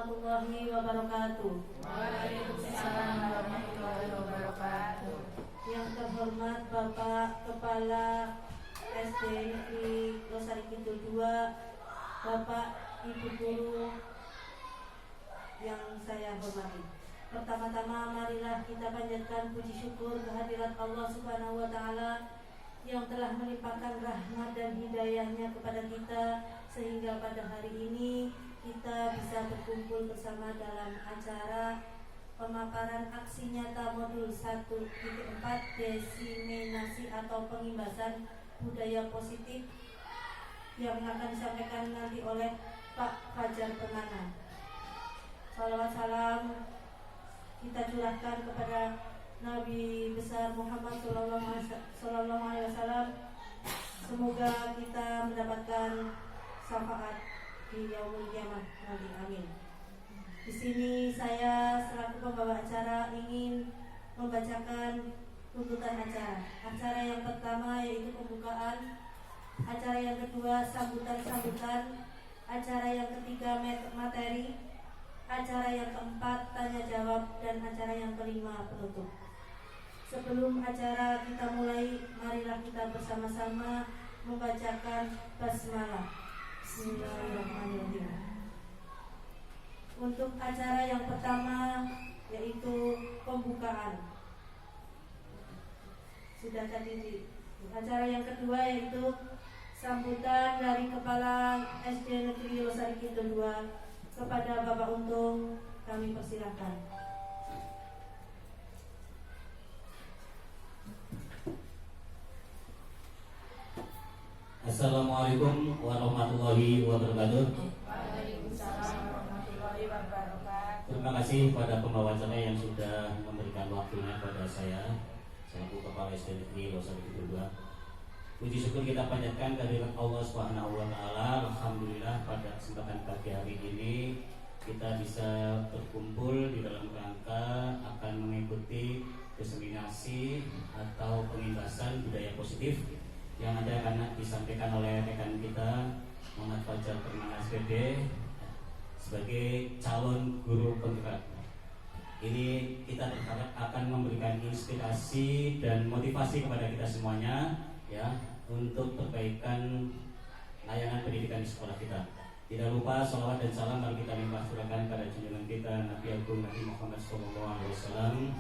warahmatullahi wabarakatuh. Waalaikumsalam warahmatullahi wabarakatuh. Yang terhormat Bapak Kepala SD Negeri Losari Kidul 2, Bapak Ibu Guru yang saya hormati. Pertama-tama marilah kita panjatkan puji syukur kehadirat Allah Subhanahu wa Ta'ala yang telah melimpahkan rahmat dan hidayahnya kepada kita, sehingga pada hari ini kita bisa berkumpul bersama dalam acara pemaparan aksi nyata modul 1.4 diseminasi atau pengimbasan budaya positif yang akan disampaikan nanti oleh Pak Fajar Permana. Salawat salam kita curahkan kepada Nabi besar Muhammad Sallallahu Alaihi Wasallam. Semoga kita mendapatkan syafaat di yaumul kiamah nanti. Amin. Di sini saya selaku pembawa acara ingin membacakan tuntutan acara. Acara yang pertama yaitu pembukaan, acara yang kedua sambutan-sambutan, acara yang ketiga materi, acara yang keempat tanya jawab, dan acara yang kelima penutup. Sebelum acara kita mulai, marilah kita bersama-sama membacakan basmalah. Bismillahirrahmanirrahim. Untuk acara yang pertama yaitu pembukaan, sudah tadi. Acara yang kedua yaitu sambutan dari Kepala SD Negeri Losari Kidul 2 kepada Bapak Untung, kami persilahkan. Assalamualaikum warahmatullahi wabarakatuh. Waalaikumsalam warahmatullahi wabarakatuh. Terima kasih pada pembawa acara yang sudah memberikan waktunya pada saya selaku Kepala SD Negeri Losari Kidul 2. Puji syukur kita panjatkan kehadirat Allah Subhanahu wa Ta'ala. Alhamdulillah pada kesempatan pagi hari ini kita bisa berkumpul di dalam rangka akan mengikuti diseminasi atau pengimbasan budaya positif yang ada akan disampaikan oleh rekan kita Muhammad Fajar Permana SPD sebagai calon guru penggerak. Ini kita berharap akan memberikan inspirasi dan motivasi kepada kita semuanya, ya, untuk perbaikan layanan pendidikan di sekolah kita. Tidak lupa sholawat dan salam mari kita limpah curahkan pada junjungan kita Nabi Agung Nabi Muhammad SAW.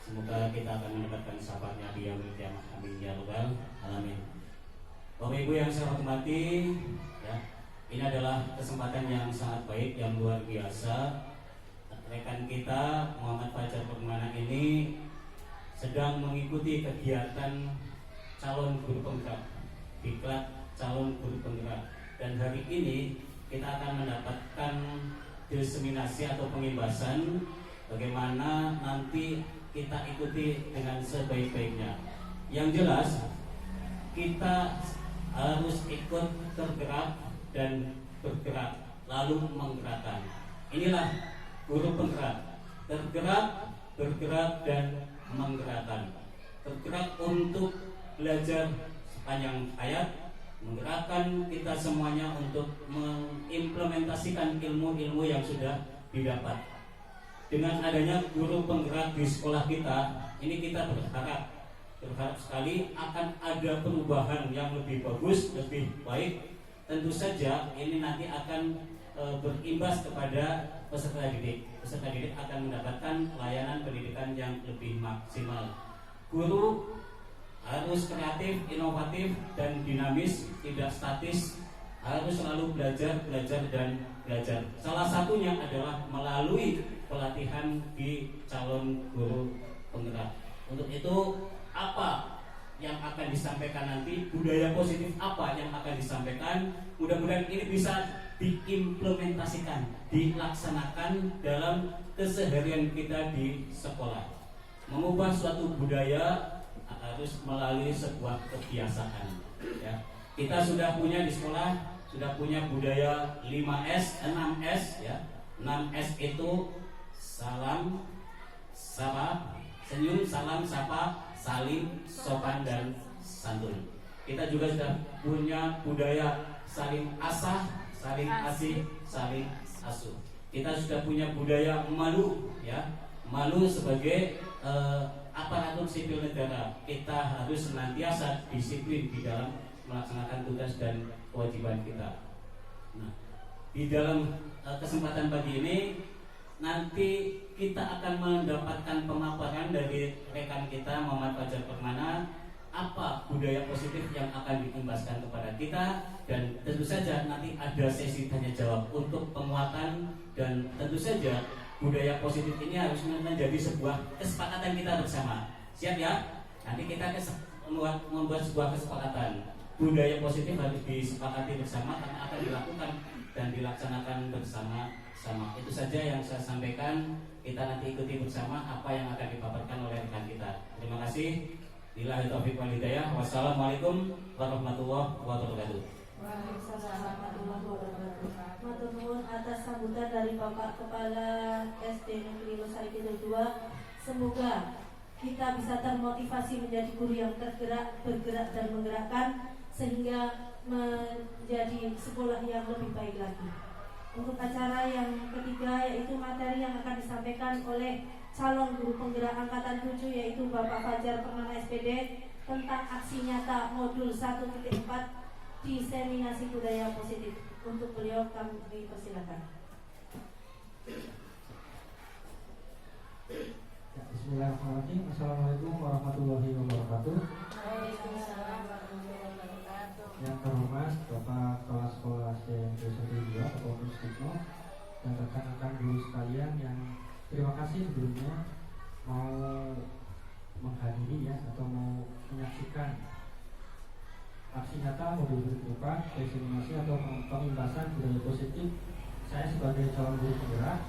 Semoga kita akan mendapatkan syafaatnya di yaumil kiamah. Amin ya rabbal alamin. Bapak Ibu yang saya hormati, ya, ini adalah kesempatan yang sangat baik, yang luar biasa. Rekan kita Muhammad Fajar Permana ini sedang mengikuti kegiatan calon guru penggerak, diklat calon guru penggerak, dan hari ini kita akan mendapatkan diseminasi atau pengimbasan bagaimana nanti kita ikuti dengan sebaik-baiknya. Yang jelas kita harus ikut tergerak dan bergerak lalu menggerakkan. Inilah guru penggerak, tergerak, bergerak dan menggerakkan. Tergerak untuk belajar sepanjang hayat, menggerakkan kita semuanya untuk mengimplementasikan ilmu-ilmu yang sudah didapat. Dengan adanya guru penggerak di sekolah kita, ini kita berharap sekali akan ada perubahan yang lebih bagus, lebih baik. Tentu saja ini nanti akan berimbas kepada peserta didik. Peserta didik akan mendapatkan layanan pendidikan yang lebih maksimal. Guru harus kreatif, inovatif, dan dinamis, tidak statis. Harus selalu belajar, dan belajar. Salah satunya adalah melalui pelatihan di calon guru penggerak. Untuk itu, apa yang akan disampaikan nanti, budaya positif apa yang akan disampaikan, mudah-mudahan ini bisa diimplementasikan, dilaksanakan dalam keseharian kita di sekolah. Mengubah suatu budaya harus melalui sebuah kebiasaan, ya. Kita sudah punya di sekolah, sudah punya budaya 5S, 6S, ya. 6S itu salam, sapa, senyum, salam, sapa, salim, sopan, dan santun. Kita juga sudah punya budaya saling asah, saling asih, saling asuh. Kita sudah punya budaya malu, ya, malu sebagai aparatur sipil negara. Kita harus senantiasa disiplin di dalam melaksanakan tugas dan kewajiban kita. Nah, di dalam kesempatan pagi ini nanti kita akan mendapatkan pemaparan dari rekan kita Muhammad Fajar Permana, apa budaya positif yang akan diimbaskan kepada kita, dan tentu saja nanti ada sesi tanya jawab untuk penguatan, dan tentu saja budaya positif ini harus menjadi sebuah kesepakatan kita bersama. Siap ya? Nanti kita membuat sebuah kesepakatan. Budaya positif harus disepakati bersama karena akan dilakukan dan dilaksanakan bersama-sama. Itu saja yang saya sampaikan. Kita nanti ikuti bersama apa yang akan dipaparkan oleh rekan kita. Terima kasih. Billahi taufiq wal hidayah. Wassalamualaikum warahmatullahi wabarakatuh. Waalaikumsalam warahmatullahi wabarakatuh. Matur nuwun atas sambutan dari Bapak Kepala SD Negeri Losari Kidul 2. Semoga kita bisa termotivasi menjadi guru yang tergerak, bergerak dan menggerakkan sehingga menjadi sekolah yang lebih baik lagi. Untuk acara yang ketiga yaitu materi yang akan disampaikan oleh calon guru penggerak angkatan 7 yaitu Bapak Fajar Permana SPD tentang aksi nyata modul 1.4 diseminasi budaya positif. Untuk beliau kami persilakan. Bismillahirrahmanirrahim. Assalamualaikum warahmatullahi wabarakatuh. Waalaikumsalam warahmatullahi wabarakatuh. Yang terhormat Bapak Kepala Sekolah SD Negeri 2 Bapak Mustikno dan rekan-rekan guru sekalian yang terima kasih sebelumnya mau menghadiri ya atau mau menyaksikan aksi nyata modul 4 diseminasi atau pengimbasan budaya positif. Saya sebagai calon guru penggerak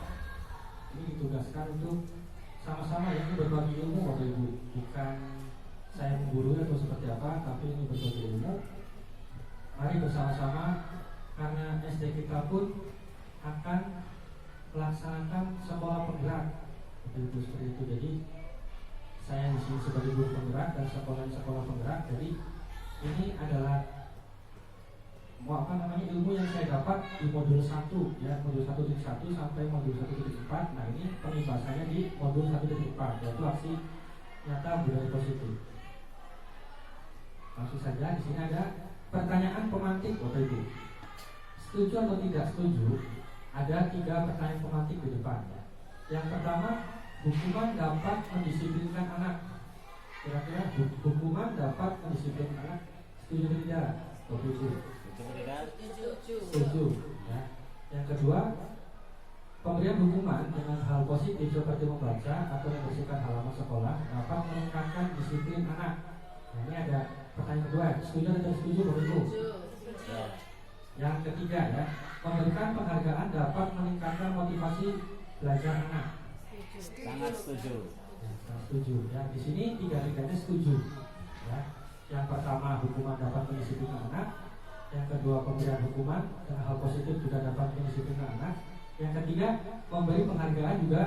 ini ditugaskan untuk sama-sama ya, ini berbagi ilmu Bapak Ibu. Bukan saya menggurui atau seperti apa, tapi ini berbagi ilmu. Mari bersama-sama, karena SD kita pun akan melaksanakan sekolah penggerak Bapak Ibu, seperti itu. Jadi saya di sini sebagai guru penggerak dan sekolah penggerak. Jadi ini adalah ilmu yang saya dapat di modul 1 ya, modul 1.1 sampai modul 1.4. Nah, ini pengimbasannya di modul 1.4 yaitu aksi nyata budaya positif. Langsung saja di sini ada pertanyaan pemantik Bapak Ibu. Setuju atau tidak setuju? Ada 3 pertanyaan pemantik di depan ya. Yang pertama, hukuman dapat mendisiplinkan anak. Kira-kira hukuman dapat mendisiplinkan anak, setuju atau tidak? Bapak Ibu. Setuju ya. Yang kedua, pemberian hukuman dengan hal positif seperti membaca atau membersihkan halaman sekolah dapat meningkatkan disiplin anak. Nah, ini ada pertanyaan kedua, setuju atau tidak setuju Bapak Ibu? Yang ketiga ya, memberikan penghargaan dapat meningkatkan motivasi belajar anak. Sangat setuju. Ya, sangat setuju. Ya, di sini tiga-tiganya setuju. Ya. Yang pertama, hukuman dapat mendisiplinkan anak. Yang kedua, pemberian hukuman dan hal positif juga dapat mendisiplinkan anak. Yang ketiga, memberi penghargaan juga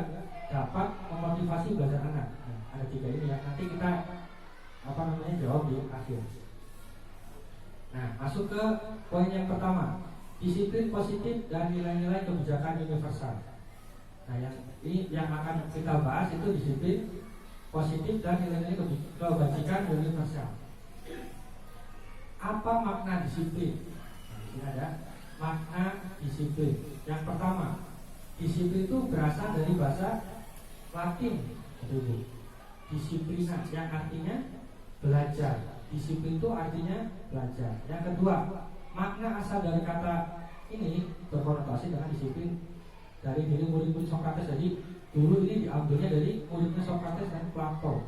dapat memotivasi belajar anak. Nah, ada 3 ini ya. Nanti kita jawab di akhir. Nah, masuk ke poin yang pertama, disiplin positif dan nilai-nilai kebijakan universal. Nah, yang akan kita bahas itu disiplin positif dan nilai-nilai kebajikan universal. Apa makna disiplin? Nah, ini ada makna disiplin. Yang pertama, disiplin itu berasal dari bahasa Latin, betul. Disiplina yang artinya belajar. Disiplin itu artinya belajar. Yang kedua, makna asal dari kata ini berkonotasi dengan disiplin dari diri murid-murid Sokrates. Jadi dulu ini diambilnya dari muridnya Sokrates dan Plato.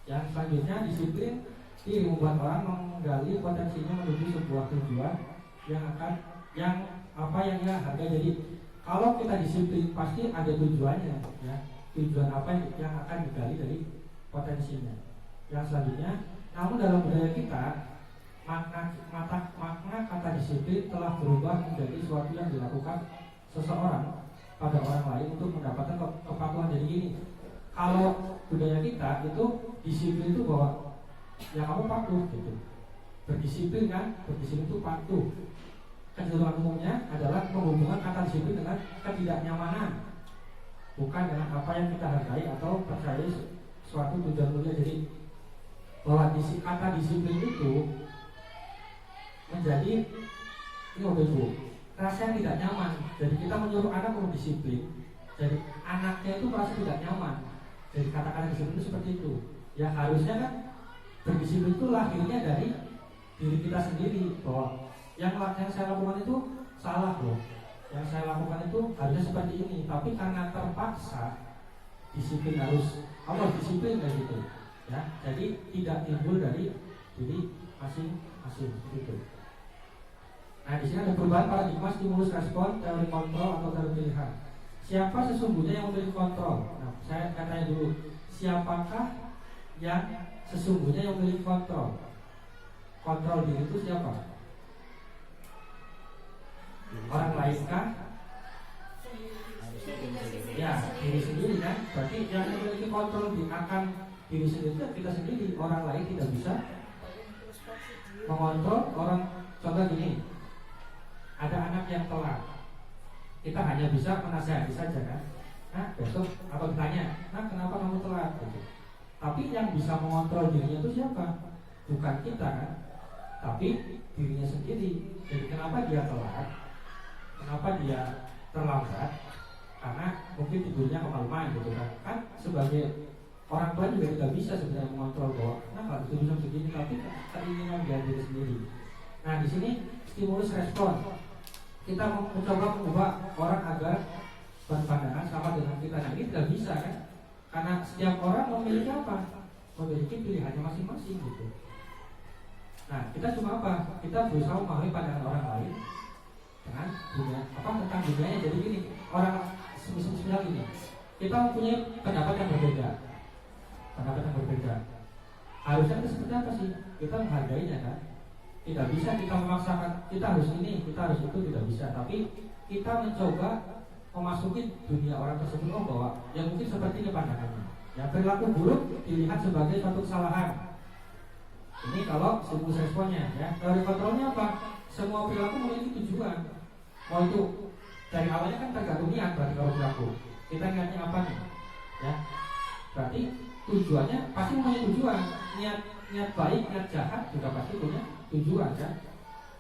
Yang selanjutnya, disiplin ini membuat orang menggali potensinya menuju sebuah tujuan yang ia hargai. Jadi kalau kita disiplin pasti ada tujuannya ya. Tujuan apa yang akan digali dari potensinya. Yang selanjutnya, namun dalam budaya kita makna kata disiplin telah berubah menjadi sesuatu yang dilakukan seseorang pada orang lain untuk mendapatkan kepatuhan. Jadi gini, kalau budaya kita itu disiplin itu bahwa ya kamu patuh gitu. Berdisiplin kan, berdisiplin itu patuh. kecenderungan umumnya adalah menghubungkan kata disiplin dengan ketidaknyamanan, bukan dengan apa yang kita hargai atau percaya suatu tujuan mulia. Jadi bahwa kata disiplin itu menjadi ini Ibu, rasanya tidak nyaman. Jadi kita menyuruh anak untuk disiplin, jadi anaknya itu merasa tidak nyaman. Jadi kata-kata disiplin itu seperti itu. Ya harusnya kan berdisiplin itu lahirnya dari diri kita sendiri, bahwa yang saya lakukan itu salah loh, yang saya lakukan itu harusnya seperti ini, tapi karena terpaksa disiplin harus Allah disiplin kayak gitu ya, jadi tidak timbul dari diri masing-masing gitu. Nah di sini ada perubahan paradigma stimulus respon, teori kontrol atau teori pilihan. Siapa sesungguhnya yang memiliki kontrol? Nah saya katanya dulu, siapakah yang sesungguhnya yang memiliki kontrol? Kontrol diri itu siapa? Orang lainkah? Ya, diri sendiri kan. Berarti yang memiliki kontrol akan diri sendiri itu kita sendiri. Orang lain tidak bisa mengontrol orang. Contoh gini, ada anak yang telat, kita hanya bisa menasihati saja kan. Nah besok atau ditanya, nah kenapa kamu telat? Gitu. Tapi yang bisa mengontrol dirinya itu siapa? Bukan kita kan, tapi dirinya sendiri. Jadi kenapa dia telat? Kenapa dia terlambat? Karena mungkin tidurnya kemalaman gitu kan. Kan sebagai orang tua juga tidak bisa sebenarnya mengontrol bahwa nah harus bisa begini, tapi keinginan dia diri sendiri. Nah di sini stimulus respon, kita mencoba mengubah orang agar berpandangan sama dengan kita. Nah ini tidak bisa kan, karena setiap orang memiliki apa? Memiliki pilihannya masing-masing gitu. Nah kita cuma apa? Kita berusaha memahami pandangan orang lain dengan dunia tentang dunianya. Jadi gini, orang semisal gini, kita mempunyai pendapat yang berbeda. Harusnya kita seperti apa sih? Kita menghargainya kan. Tidak bisa kita memaksakan kita harus ini, kita harus itu, tidak bisa. Tapi kita mencoba memasuki dunia orang tersebut, bahwa yang mungkin seperti ini pandangannya. Ya perilaku buruk dilihat sebagai suatu kesalahan. Ini kalau stimulus responnya ya. Teori kontrolnya apa? Semua perilaku memiliki tujuan. Mau itu dari awalnya kan tergantung niat. Berarti kalau perilaku kita niatnya apa nih? Ya, berarti tujuannya pasti mempunyai tujuan. Niat baik, niat jahat juga pasti punya tujuan kan.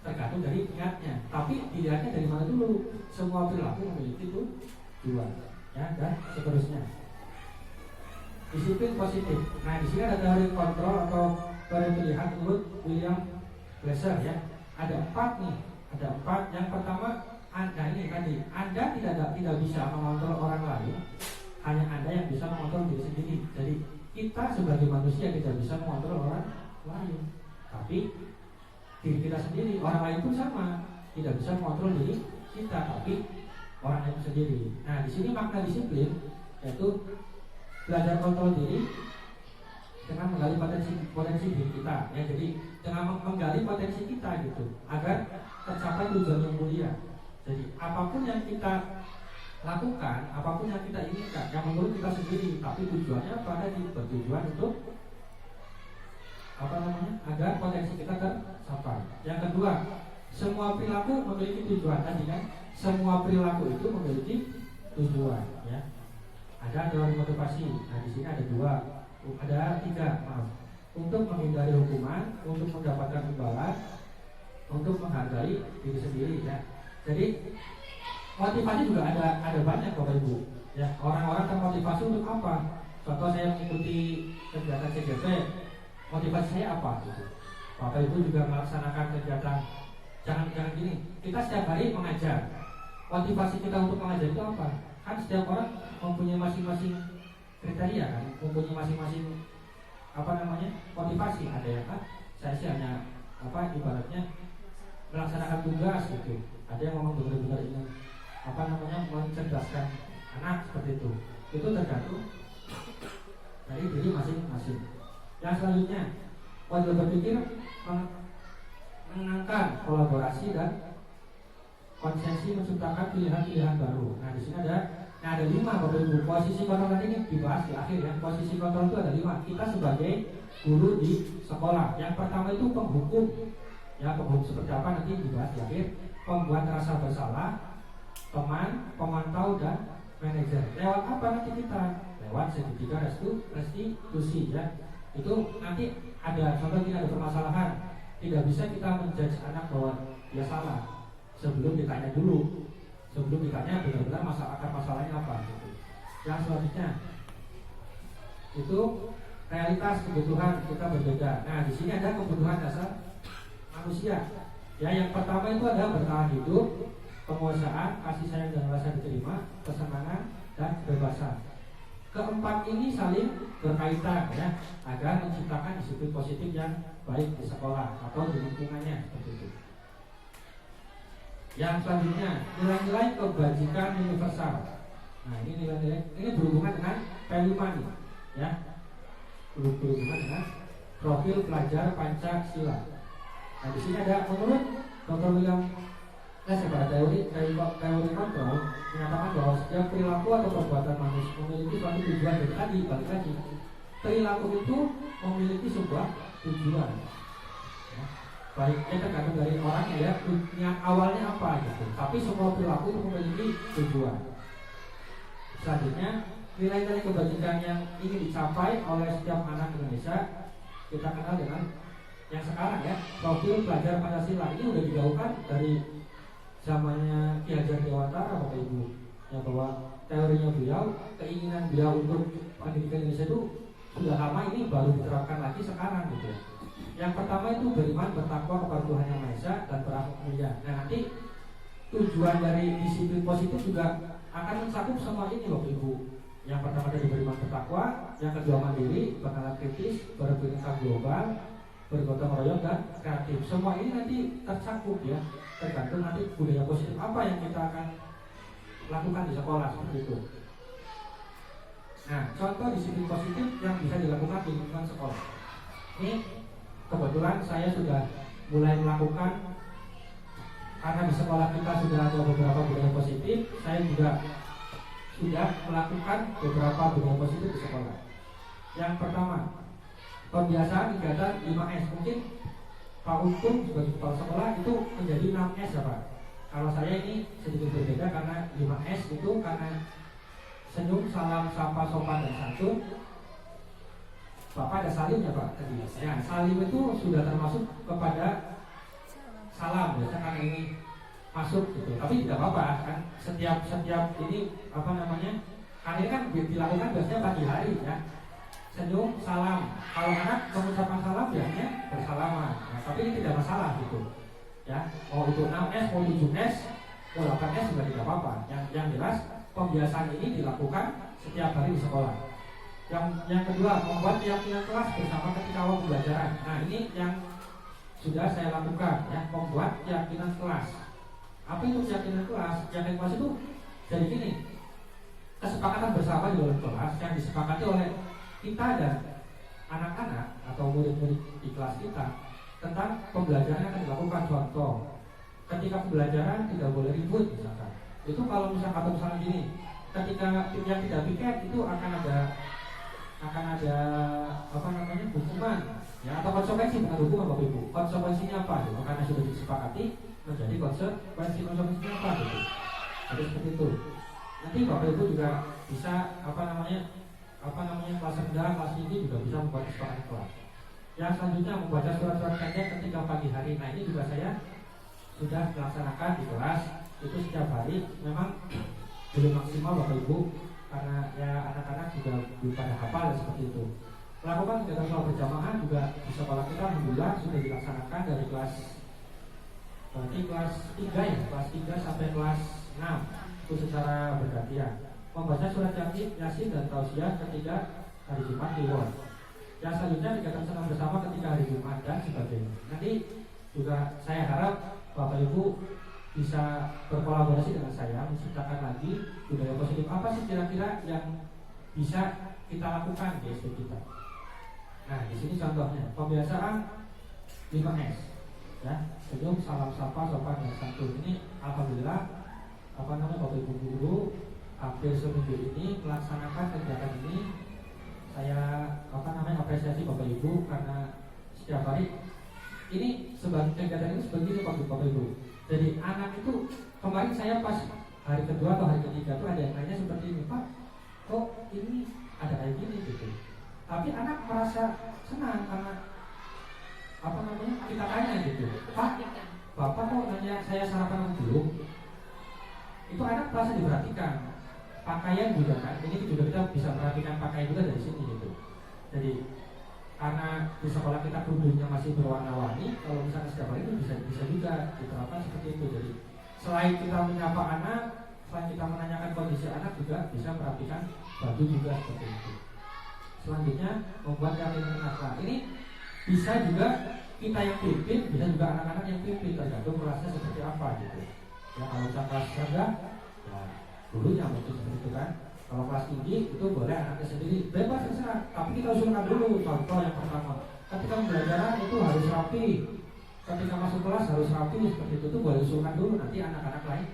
Tergantung dari niatnya. Tapi dilihatnya dari mana dulu? Semua perilaku memiliki tujuan. Ya, dan seterusnya. Disiplin positif. Nah di sini ada teori kontrol atau teori pilihan menurut William Glasser ya. Ada 4 nih. Ada 4. Yang pertama, Anda ini tadi, Anda tidak bisa mengontrol orang lain, hanya Anda yang bisa mengontrol diri sendiri. Jadi kita sebagai manusia tidak bisa mengontrol orang lain, tapi diri kita sendiri. Orang lain pun sama, tidak bisa mengontrol diri kita, tapi orang lain sendiri. Nah di sini makna disiplin yaitu belajar kontrol diri dengan menggali potensi diri kita ya. Jadi dengan menggali potensi kita gitu agar tercapai tujuan yang mulia. Jadi apapun yang kita lakukan, apapun yang kita inginkan, yang menurut kita sendiri, tapi tujuannya apa? Tadi bertujuan untuk agar potensi kita tercapai. Yang kedua, semua perilaku memiliki tujuan. Tadi kan semua perilaku itu memiliki tujuan ya. Ada teori motivasi. Nah di sini ada 3, maaf. Untuk menghindari hukuman, untuk mendapatkan imbalan, untuk menghargai diri sendiri ya. Jadi motivasi juga ada banyak Bapak Ibu ya. Orang-orang termotivasi untuk apa? Contoh saya mengikuti kegiatan CGP, motivasi saya apa gitu. Bapak Ibu juga melaksanakan kegiatan. Jangan gini, kita setiap hari mengajar. Motivasi kita untuk mengajar itu apa? Kan setiap orang mempunyai masing-masing kriteria kan, mempunyai masing-masing motivasi. Ada yang kan saya sih hanya ibaratnya melaksanakan tugas gitu. Ada yang memang benar-benar ingin mencerdaskan anak seperti itu. Itu tergantung dari diri masing-masing. Yang selanjutnya, model berpikir mengenangkan kolaborasi dan konsensi menciptakan pilihan-pilihan baru. Nah di sini ada 5 Bapak Ibu. Posisi kontrol tadi ini dibahas di akhir ya. Posisi kontrol itu ada 5. Kita sebagai guru di sekolah. Yang pertama itu penghukum. Ya penghukum seperti apa nanti dibahas di akhir. pembuat rasa bersalah, teman, pemantau, dan manajer. Lewat apa nanti kita? Lewat sertifikat restitusi ya. Itu nanti ada contoh ini ada permasalahan, tidak bisa kita menjudge anak bahwa dia salah sebelum ditanya dulu, sebelum ditanya benar-benar akar masalahnya apa gitu. Yang selanjutnya itu realitas kebutuhan kita berbeda. Nah di sini ada kebutuhan dasar manusia. Ya yang pertama itu adalah bertahan hidup, penguasaan, kasih sayang dan rasa diterima, kesenangan dan kebebasan. Keempat ini saling berkaitan ya, agar menciptakan disiplin positif yang baik di sekolah atau di lingkungannya seperti itu. Yang selanjutnya nilai-nilai kebajikan universal. Nah ini nilai-nilai ini berhubungan dengan P5 nih, ya, berhubungan dengan profil pelajar Pancasila. Nah di sini ada menurut Dr. William pada teori kontrol menyatakan bahwa setiap perilaku atau perbuatan manusia memiliki suatu tujuan. Jadi tadi balik lagi, perilaku itu memiliki sebuah tujuan. Ya. Baiknya tergantung dari orangnya ya, niat awalnya apa gitu. Tapi semua perilaku itu memiliki tujuan. Selanjutnya, nilai-nilai kebajikan yang ingin dicapai oleh setiap anak Indonesia kita kenal dengan yang sekarang ya, profil pelajar Pancasila. Ini udah digaungkan dari zamannya Ki Hajar Dewantara Bapak Ibu, ya, bahwa teorinya beliau, keinginan beliau untuk pendidikan Indonesia itu sudah lama, ini baru diterapkan lagi sekarang gitu. Yang pertama itu beriman, bertakwa kepada Tuhan Yang Maha Esa dan berakhlak mulia. Nah nanti tujuan dari disiplin positif juga akan mencakup semua ini Bapak Ibu. Yang pertama tadi beriman, bertakwa, yang kedua mandiri, bernalar kritis, berpikir global, bergotong royong dan kreatif. Semua ini nanti tercakup ya, tergantung nanti budaya positif apa yang kita akan lakukan di sekolah seperti itu. Nah, contoh disiplin positif yang bisa dilakukan di lingkungan sekolah. Ini kebetulan saya sudah mulai melakukan, karena di sekolah kita sudah ada beberapa budaya positif. Saya juga sudah melakukan beberapa budaya positif di sekolah. Yang pertama, pembiasaan kegiatan 5S. Mungkin Pak Untung sebagai kepala sekolah itu menjadi 6S ya Pak. Kalau saya ini sedikit berbeda karena 5S itu karena senyum, salam, sapa, sopan, dan santun. Bapak ada salimnya Pak tadi. Ya, salim itu sudah termasuk kepada salam biasa karena ini masuk gitu. Tapi tidak apa-apa kan, setiap ini apa namanya? Karena ini kan dilakukan biasanya pagi hari ya. Senyum, salam. Kalau anak mengucapkan salam biasanya bersalaman. Nah, tapi ini tidak masalah gitu. Ya, mau itu 6S, mau 7S, mau 8S juga tidak apa-apa. Yang jelas pembiasaan ini dilakukan setiap hari di sekolah. Yang kedua, membuat keyakinan kelas bersama ketika awal pembelajaran. Nah, ini yang sudah saya lakukan ya, membuat keyakinan kelas. Apa itu keyakinan kelas? Keyakinan kelas itu jadi gini, kesepakatan bersama di dalam kelas yang disepakati oleh kita dan anak-anak atau murid-murid di kelas kita tentang pembelajaran yang akan dilakukan. Contoh, ketika pembelajaran tidak boleh ribut misalkan. Itu kalau misalnya gini, ketika yang tidak piket itu akan ada apa namanya, hukuman ya, atau konsekuensi, bukan hukuman Bapak Ibu. Konsekuensinya apa gitu? Karena sudah disepakati menjadi konsekuensinya apa gitu. Jadi seperti itu. Nanti Bapak Ibu juga bisa apa namanya kelas rendah, kelas tinggi juga bisa membuat kesepakatan kelas. Yang selanjutnya membaca surat-surat pendek ketika pagi hari. Nah ini juga saya sudah melaksanakan di kelas itu setiap hari. Memang belum maksimal Bapak Ibu karena ya anak-anak juga belum pada hafal seperti itu. Melakukan kegiatan sholat berjamaah juga di sekolah kita alhamdulillah sudah dilaksanakan dari kelas 3 ya, kelas 3 sampai kelas 6 itu secara bergantian. Membaca surat Yasin dan Tausiah ketika hari Jumat Kliwon. Yang selanjutnya kegiatan senam bersama ketika hari Jumat dan sebagainya. Nanti juga saya harap Bapak Ibu bisa berkolaborasi dengan saya menciptakan lagi budaya positif. Apa sih kira-kira yang bisa kita lakukan di SD kita? Nah, di sini contohnya pembiasaan 5S, ya, senyum, salam, sapa, sopan, dan santun. Ini alhamdulillah Bapak Ibu guru hampir seminggu ini melaksanakan kegiatan ini. Saya apresiasi Bapak Ibu karena setiap hari ini sebagai kegiatan ini seperti ini Bapak Ibu. Jadi anak itu kemarin saya pas hari kedua atau hari ketiga tuh ada yang nanya seperti ini, Pak, kok ini ada kayak gini gitu. Tapi anak merasa senang karena apa namanya kita tanya gitu, Pak, Bapak kok nanya saya sarapan dulu? Itu anak merasa diperhatikan. Pakaian juga kan, ini juga kita bisa perhatikan pakaian juga dari sini gitu. Jadi karena di sekolah kita kerudungnya masih berwarna-warni, kalau misalnya setiap hari itu bisa juga diterapkan seperti itu. Jadi selain kita menyapa anak, selain kita menanyakan kondisi anak, juga bisa perhatikan baju juga seperti itu. Selanjutnya membuat keyakinan anak. Ini bisa juga kita yang pimpin, bisa juga anak-anak yang pimpin, tergantung kelasnya seperti apa gitu. Ya kalau misalnya kelas rendah, ya gurunya mungkin seperti itu kan. Kalau kelas tinggi itu boleh anaknya sendiri, bebas terserah. Tapi kita usulkan dulu. Contoh yang pertama, ketika pembelajaran itu harus rapi. Ketika masuk kelas harus rapi seperti itu boleh usulkan dulu. Nanti anak-anak lain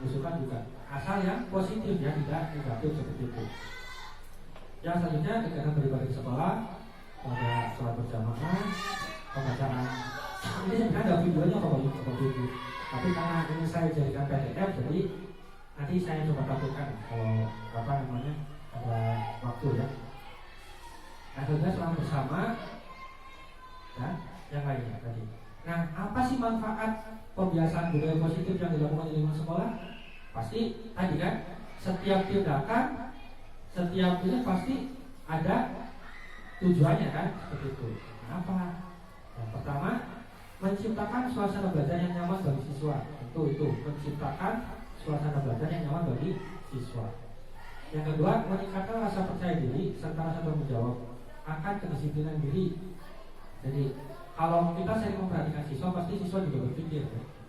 usulkan juga. Asal yang positif ya, tidak negatif seperti itu. Yang selanjutnya kegiatan beribadah di sekolah, pada sholat berjamaah, pembacaan. Ini sebenarnya ada videonya Bapak Ibu. Tapi karena ini saya jadikan PDF, jadi nanti saya coba tampilkan kalau apa namanya ada waktu ya. Nah, sebenarnya selama bersama ya, yang lainnya tadi. Nah, apa sih manfaat pembiasaan budaya positif yang dilakukan di lingkungan sekolah? Pasti tadi kan, setiap tindakan, setiap ini pasti ada tujuannya kan, seperti itu. Kenapa? Yang pertama, menciptakan suasana belajar yang nyaman bagi siswa. Tentu itu menciptakan suasana belajar yang nyaman bagi siswa. Yang kedua, meningkatkan rasa percaya diri serta rasa tanggung jawab akan kedisiplinan diri. Jadi kalau kita sering memperhatikan siswa, pasti siswa juga berpikir,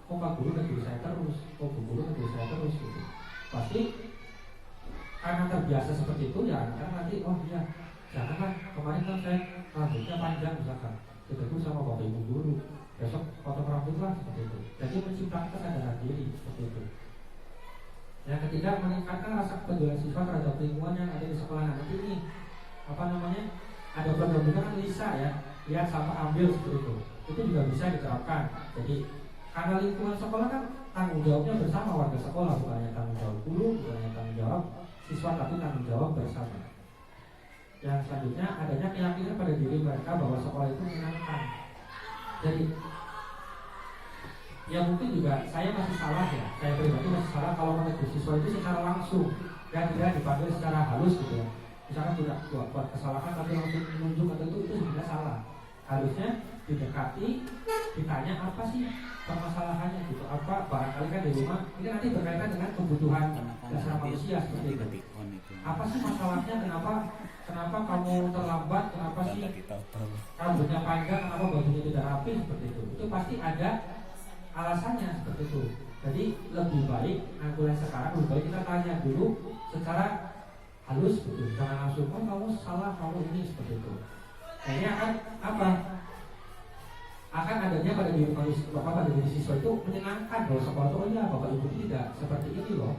kok Pak Guru negur saya terus, kok Bu Guru negur saya terus gitu. Pasti karena terbiasa seperti itu ya, karena nanti oh iya, janganlah kemarin kan saya rambutnya panjang misalkan, ditegur sama Bapak Ibu Guru, besok potong rambut lah seperti itu. Jadi menciptakan kesadaran diri seperti itu. Yang ketiga, meningkatkan rasa kepedulian siswa terhadap lingkungan yang ada di sekolah. Nanti ini apa namanya, ada program juga kan Lisa ya, lihat sama ambil seperti itu. Itu juga bisa diterapkan. Jadi karena lingkungan sekolah kan tanggung jawabnya bersama warga sekolah, bukan hanya tanggung jawab guru, bukan hanya tanggung jawab siswa, tapi tanggung jawab bersama. Yang selanjutnya, adanya keyakinan pada diri mereka bahwa sekolah itu menyenangkan. Jadi ya mungkin juga saya masih salah ya, saya pribadi masih salah kalau menegur siswa itu secara langsung dan tidak dipanggil secara halus gitu ya. Misalkan tidak buat kesalahan tapi langsung menunjuk atau itu sebenarnya salah. Harusnya didekati, ditanya apa sih permasalahannya gitu, apa barangkali kan di rumah ini nanti berkaitan dengan kebutuhan dasar manusia seperti itu. Apa sih masalahnya, kenapa kamu terlambat, kenapa sih rambutnya panjang, kenapa bajunya tidak rapi seperti itu. Itu pasti ada alasannya seperti itu. Jadi lebih baik mulai sekarang lebih baik kita tanya dulu secara halus gitu, jangan langsung oh kamu salah, kamu ini seperti itu. Nah ini akan apa? Akan adanya pada diri bapak, pada diri siswa itu menyenangkan bahwa sekolah itu oh iya bapak ibu tidak seperti ini loh.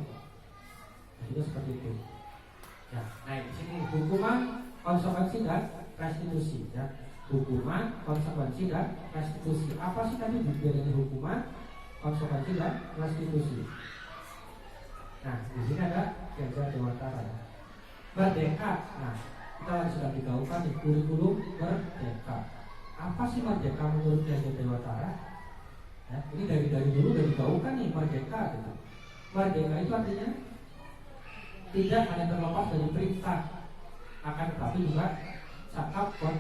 Nah, itu seperti itu. Ya, nah di sini hukuman, konsekuensi dan restitusi ya. Hukuman, konsekuensi dan restitusi. Apa sih tadi bedanya hukuman, konsekuensi dan restitusi? Nah, di sini ada Gajah Dewantara ya. Merdeka. Nah, kita lagi sedang digaungkan di kurikulum merdeka. Apa sih merdeka menurut Gajah Dewantara? Ya, ini dari dulu udah digaungkan nih merdeka gitu. Merdeka itu artinya tidak hanya terlepas dari perintah, akan tetapi juga cakap buat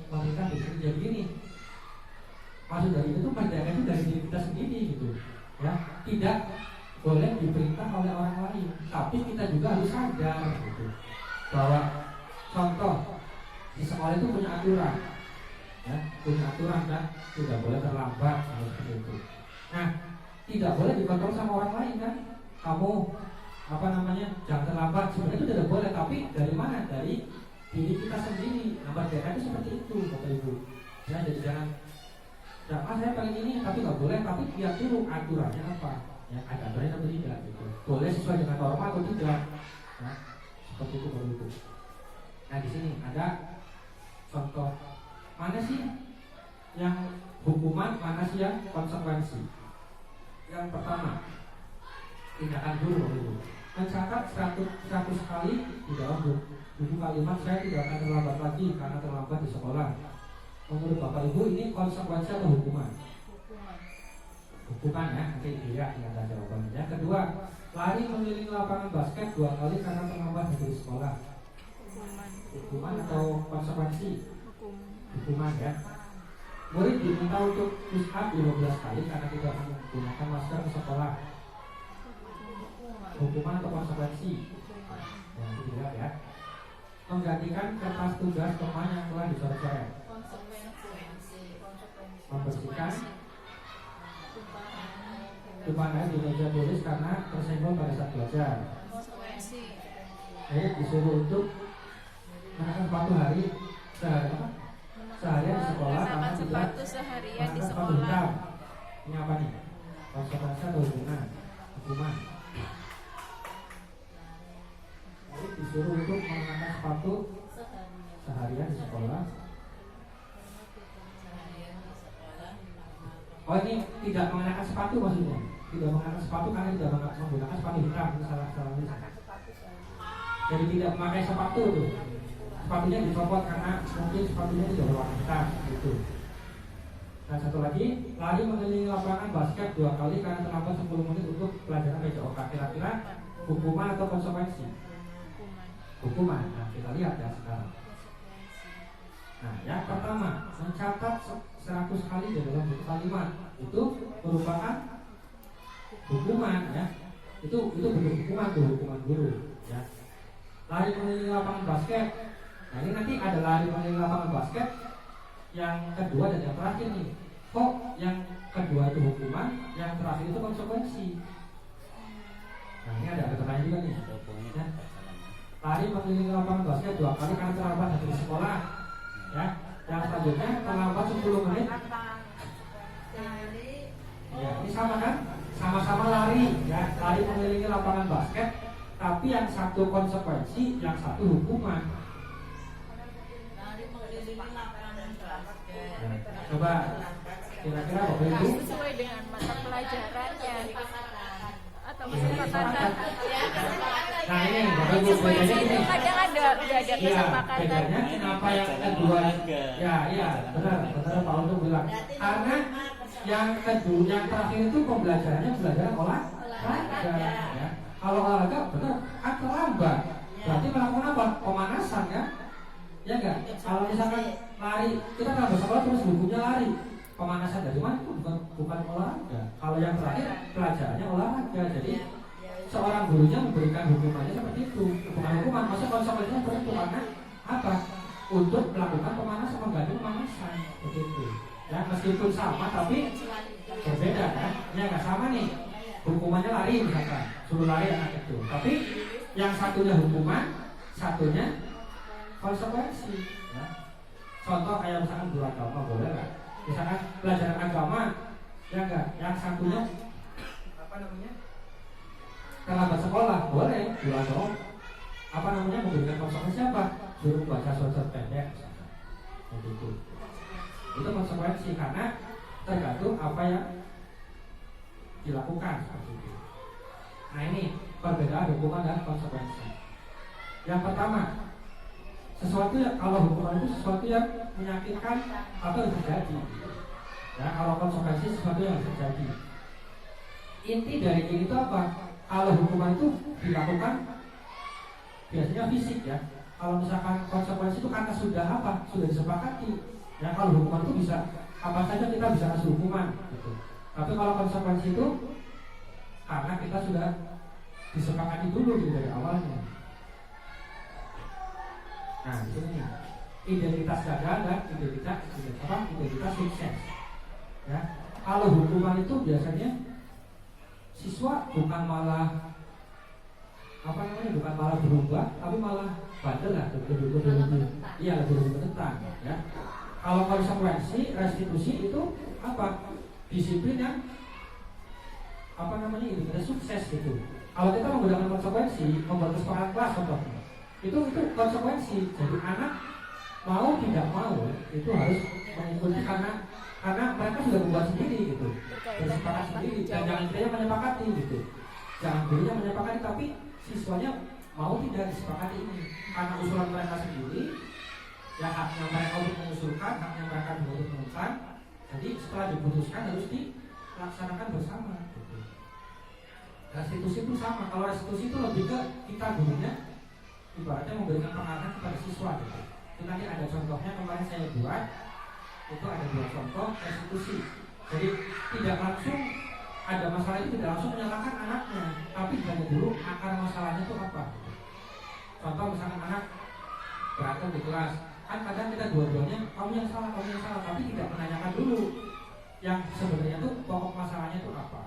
pemerintah bekerja begini. Maksud dari itu merdeka itu dari diri kita sendiri gitu ya, tidak boleh diperintah oleh orang lain, tapi kita juga harus sadar gitu bahwa contoh di sekolah itu punya aturan ya, punya aturan kan, tidak boleh terlambat seperti itu. Nah, tidak boleh dikontrol sama orang lain kan, kamu apa namanya jangan terlambat, sebenarnya itu tidak boleh, tapi dari mana? Dari diri kita sendiri. Nah, merdeka itu seperti itu Bapak Ibu ya, jadi jangan saya pengen ini tapi nggak boleh, tapi lihat dulu aturannya apa ya, ada aturannya atau tidak gitu. Boleh sesuai dengan norma atau tidak ya, seperti itu Bapak Ibu. Nah di sini ada contoh mana sih yang hukuman, mana sih yang konsekuensi. Yang pertama, tindakan guru itu mencatat 100 kali di dalam buku kalimat saya tidak akan terlambat lagi karena terlambat di sekolah. Menurut Bapak Ibu ini konsekuensi atau hukuman? Hukuman ya, nanti iya ada jawabannya. Yang kedua, lari mengelilingi lapangan basket 2 kali karena terlambat dari sekolah. Hukuman atau konsekuensi? Hukuman ya. Murid diminta untuk push up 15 kali karena tidak menggunakan masker ke sekolah. Hukuman atau konsekuensi? Yang ketiga ya. Menggantikan kertas tugas teman yang telah dicoret-coret. Membersihkan tumpahan di meja tulis karena tersenggol pada saat belajar. Disuruh untuk mengenakan sepatu seharian di sekolah karena tidak seharian di sepatu sekolah. hitam. Ini apa nih? Konsekuensi atau hukuman? Hukuman. Disuruh untuk mengenakan sepatu seharian di sekolah. Oh, ini tidak mengenakan sepatu maksudnya? Tidak mengenakan sepatu karena tidak menggunakan sepatu hitam. Ini salah jadi tidak memakai sepatu tuh. Sepatunya dicopot karena mungkin sepatunya tidak berwarna hitam gitu. Dan satu lagi, lari mengelilingi lapangan basket 2 kali karena terlambat 10 menit untuk pelajaran PJOK. Kira-kira hukuman atau konsekuensi? Hukuman. Nah, kita lihat ya sekarang. Nah, yang pertama, mencatat 100 kali di dalam buku kalimat itu merupakan hukuman ya. Itu bentuk hukuman tuh, hukuman guru ya. Lari mengelilingi lapangan basket. Nah, ini nanti ada lari mengelilingi lapangan basket yang kedua dan yang terakhir nih. Kok yang kedua itu hukuman, yang terakhir itu konsekuensi? Nah, ini ada pertanyaan juga nih ya. Lari mengelilingi lapangan basket 2 kali karena terlambat dari sekolah ya. Yang selanjutnya terlambat 10 menit. Ya, ini sama kan? Sama-sama lari ya, lari mengelilingi lapangan basket, tapi yang satu konsekuensi, yang satu hukuman. Nah, coba kira-kira Bapak Ibu Sesuai dengan mata pelajarannya atau kesepakatan. Nah, ini Bapak Ibu bedanya ini. Kadang udah ada kesepakatan. Bedanya kenapa yang kedua? Ya, benar Pak Untuk bilang. Karena yang kedua, yang terakhir itu pembelajarannya belajar olahraga. Ya. Kalau olahraga benar kan terlambat. Berarti melakukan apa? Pemanasan ya? Ya enggak? Kalau misalkan lari, kita kalau sekolah terus bukunya lari. Pemanasan dari mana? Itu bukan olahraga. Kalau yang terakhir pelajarannya olahraga. Jadi seorang gurunya memberikan hukumannya seperti itu. Bukan hukuman, maksudnya konsekuensinya begitu karena apa? Untuk melakukan pemanasan, mengganti pemanasan begitu. Ya, meskipun sama tapi berbeda kan? Ya nggak sama nih. Hukumannya lari misalkan, suruh lari anak itu. Tapi yang satunya hukuman, satunya konsekuensi. Ya. Contoh kayak misalkan guru agama boleh nggak? Misalkan pelajaran agama, ya nggak? Yang satunya apa namanya? Terlambat sekolah boleh, guru agama apa namanya memberikan konsekuensi apa? Suruh baca surat pendek, misalkan. Begitu. Itu konsekuensi karena tergantung apa yang dilakukan seperti itu. Nah, ini perbedaan hukuman dan konsekuensi. Yang pertama, sesuatu yang kalau hukuman itu sesuatu yang menyakitkan atau yang terjadi. Ya, kalau konsekuensi sesuatu yang terjadi. Inti dari ini itu apa? Kalau hukuman itu dilakukan biasanya fisik ya. Kalau misalkan konsekuensi itu karena sudah apa? Sudah disepakati. Ya, kalau hukuman itu bisa apa saja kita bisa kasih hukuman gitu. Tapi kalau konsekuensi itu karena kita sudah disepakati dulu gitu dari awalnya. Nah, di sini identitas gagal dan identitas sukses. Ya, kalau hukuman itu biasanya siswa bukan malah bukan malah berubah, tapi malah bandel lah, lebih menentang. Ya. Kalau konsekuensi, restitusi itu apa? Disiplin yang identitas sukses gitu. Kalau kita menggunakan konsekuensi, membuat kesepakatan kelas contohnya, itu konsekuensi. Jadi anak mau tidak mau itu harus mengikuti karena karena mereka sudah membuat sendiri gitu, Berkaitan bersepakat dengan sendiri, tanggung dan jawab. jangan kita yang menyepakati gitu, jangan gurunya menyepakati, tapi siswanya mau tidak disepakati ini karena usulan mereka sendiri, ya haknya mereka untuk mengusulkan, haknya mereka untuk memutuskan. Jadi setelah diputuskan harus dilaksanakan bersama gitu. Restitusi itu sama, kalau restitusi itu lebih ke kita gurunya ibaratnya memberikan pengarahan kepada siswa gitu. Itu tadi ada contohnya kemarin saya buat, itu ada 2 contoh restitusi. Jadi tidak langsung ada masalah itu tidak langsung menyalahkan anaknya, tapi ditanya dulu akar masalahnya itu apa. Contoh misalkan anak berantem di kelas, kan kadang kita dua-duanya kamu yang salah, tapi tidak menanyakan dulu yang sebenarnya itu pokok masalahnya itu apa.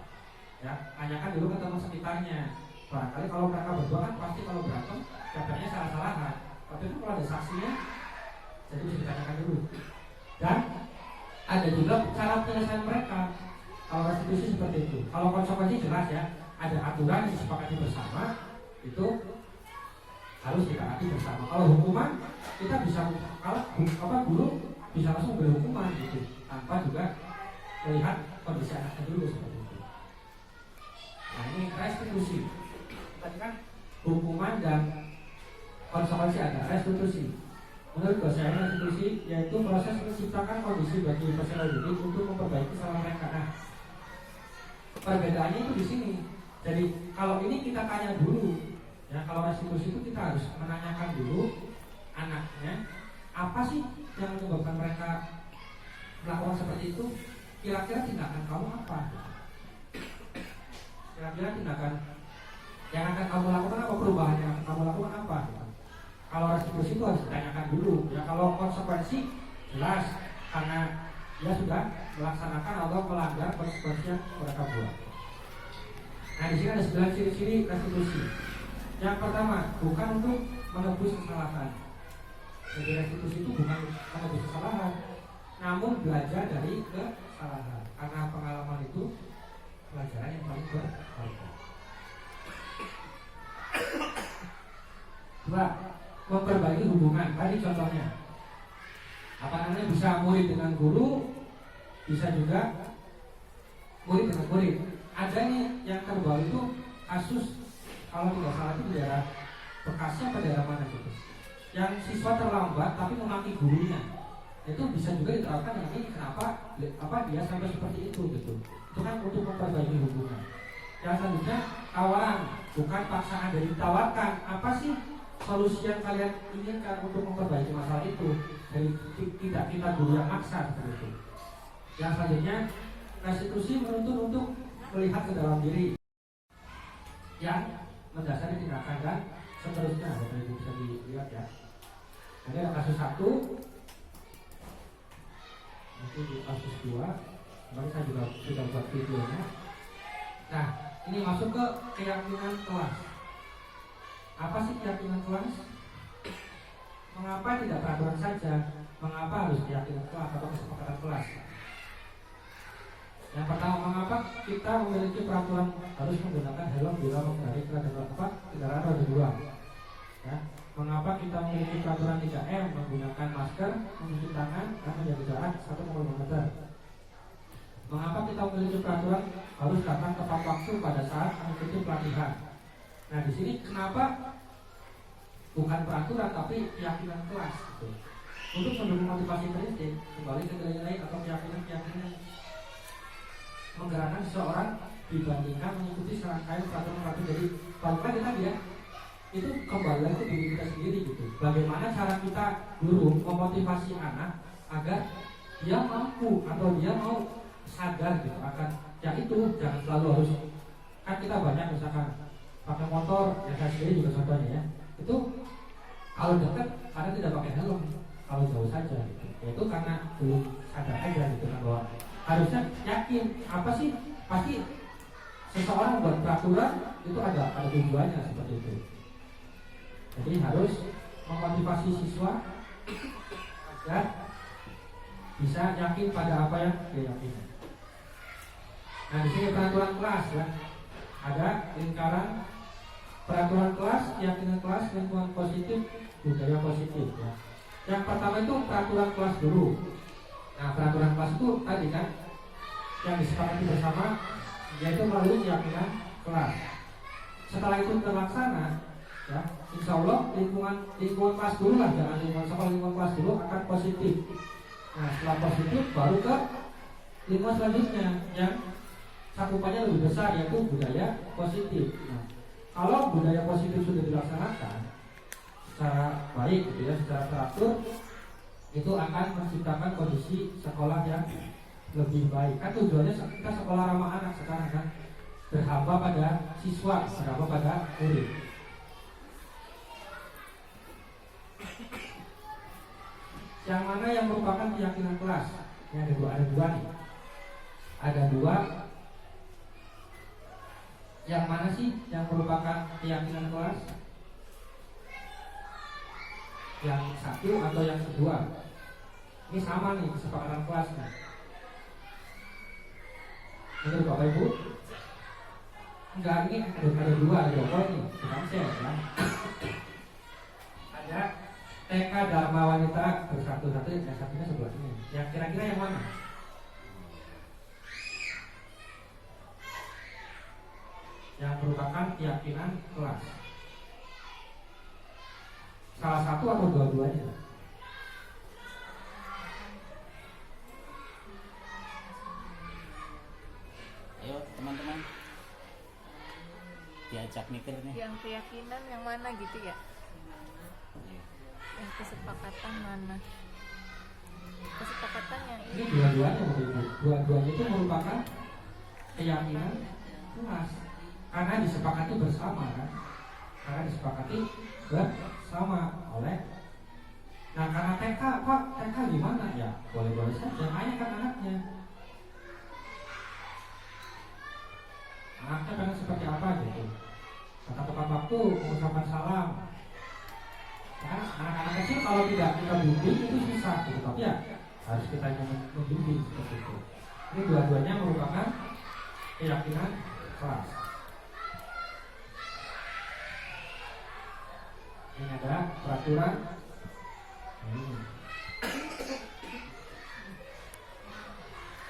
Ya, tanyakan dulu ke teman sekitarnya. Barangkali kalau mereka berdua kan pasti kalau berantem katanya salah-salahan, tapi itu kalau ada saksinya, jadi bisa ditanyakan dulu. Dan ada juga cara penyelesaian mereka. Kalau restitusi seperti itu. Kalau konsekuensi jelas ya, ada aturan yang disepakati bersama, itu harus ditaati bersama. Kalau hukuman kita bisa, kalau guru bisa langsung berhukuman gitu, tanpa juga melihat kondisi anaknya dulu seperti itu. Nah ini restitusi. Tadi kan hukuman dan konsekuensi ada restitusi. Menurut bahasa restitusi yaitu proses menciptakan kondisi bagi peserta didik untuk memperbaiki kesalahan mereka. Nah, perbedaannya itu di sini. Jadi kalau ini kita tanya dulu, ya kalau restitusi itu kita harus menanyakan dulu anaknya apa sih yang menyebabkan mereka melakukan seperti itu. Kira-kira tindakan kamu apa? Kira-kira tindakan yang akan kamu lakukan apa, perubahan yang akan kamu lakukan apa? Kalau restitusi itu harus ditanyakan dulu. Ya kalau konsekuensi jelas karena dia sudah melaksanakan atau melanggar konsekuensi yang mereka buat. Nah di sini ada 9 ciri-ciri restitusi. Yang pertama, bukan untuk menebus kesalahan. Jadi restitusi itu bukan menebus kesalahan, namun belajar dari kesalahan. Karena pengalaman itu pelajaran yang paling berharga. 2. Memperbaiki hubungan. Tadi contohnya apa namanya, bisa murid dengan guru, bisa juga murid dengan murid. Ada nih yang terbaru itu kasus kalau tidak salah itu di daerah Bekasi apa daerah mana gitu, yang siswa terlambat tapi memaki gurunya. Itu bisa juga diterapkan yang ini. Kenapa dia sampai seperti itu gitu. Itu kan untuk memperbaiki hubungan. Yang selanjutnya tawaran, bukan paksaan. Dari ditawarkan apa sih solusi yang kalian inginkan untuk memperbaiki masalah itu. Dari tidak kita guru yang maksa seperti itu. Yang selanjutnya restitusi menuntut untuk melihat ke dalam diri yang mendasari tindakan dan seterusnya. Bapak Ibu bisa dilihat ya. Ini ada kasus 1, nanti di kasus 2. Kemarin saya juga sudah buat videonya. Nah, ini masuk ke keyakinan kelas. Apa sih keyakinan kelas? Mengapa tidak peraturan saja? Mengapa harus keyakinan kelas atau kesepakatan kelas? Yang pertama, mengapa kita memiliki peraturan harus menggunakan helm bila mengendarai kendaraan roda 2? Ya. Mengapa kita memiliki peraturan 3M, menggunakan masker, mencuci tangan, dan menjaga jarak 1,5 meter? Mengapa kita memiliki peraturan harus datang tepat waktu pada saat mengikuti pelatihan? Nah di sini kenapa bukan peraturan tapi keyakinan kelas gitu. Untuk mendukung motivasi prinsip, kembali ke nilai-nilai atau keyakinan menggerakkan seseorang dibandingkan mengikuti serangkaian peraturan-peraturan. Jadi paling kita dia itu kembali lagi ke diri kita sendiri gitu. Bagaimana cara kita guru memotivasi anak agar dia mampu atau dia mau sadar gitu akan ya itu, jangan selalu harus, kan kita banyak misalkan pakai motor, ya saya sendiri juga contohnya ya, itu kalau dekat karena tidak pakai helm, kalau jauh saja gitu. Ya itu karena belum sadar aja gitu kan, bahwa harusnya yakin apa sih, pasti seseorang membuat peraturan itu ada tujuannya seperti itu. Jadi harus memotivasi siswa agar bisa yakin pada apa yang dia yakini. Nah di sini peraturan kelas ya, ada lingkaran peraturan kelas, keyakinan kelas, lingkungan positif, budaya positif ya. Yang pertama itu peraturan kelas dulu. Nah, peraturan kelas itu tadi kan yang disepakati bersama, yaitu melalui keyakinan kelas. Setelah itu terlaksana, ya, insya Allah lingkungan kelas dulu lah, jangan lingkungan sekolah, lingkungan kelas dulu akan positif. Nah, setelah positif baru ke lingkungan selanjutnya yang cakupannya lebih besar, yaitu budaya positif. Nah, kalau budaya positif sudah dilaksanakan secara baik, gitu ya, secara teratur, itu akan menciptakan kondisi sekolah yang lebih baik. Kan tujuannya kita sekolah ramah anak sekarang kan, berhamba pada siswa, berhamba pada murid. Yang mana yang merupakan keyakinan kelas? Ini ada dua nih. Ada dua. Yang mana sih yang merupakan keyakinan kelas? Yang satu atau yang kedua? Ini sama nih kesepakatan kelasnya. Menurut Bapak Ibu? Enggak, ini ada dua, ada dua nih, bukan saya ya. Ada TK Dharma Wanita bersatu-satu, yang satunya sebelah sini. Yang kira-kira yang mana? Yang merupakan keyakinan kelas. Salah satu atau dua-duanya? Ayo teman-teman, diajak mikir nih. Yang keyakinan yang mana gitu ya? Yang kesepakatan mana? Kesepakatan yang Ini ini. dua-duanya, dua-duanya itu merupakan keyakinan kelas. Karena disepakati bersama kan? Karena disepakati bersama oleh. Nah, karena TK, Pak, TK gimana ya? Boleh-boleh saja, hanya kan anaknya. Anaknya pengen seperti apa gitu. Kata tepat waktu, mengucapkan salam. Ya, anak-anak kecil kalau tidak kita bimbing itu susah gitu. Tapi ya harus kita yang membimbing seperti itu. Ini dua-duanya merupakan keyakinan kelas. Ini ada peraturan.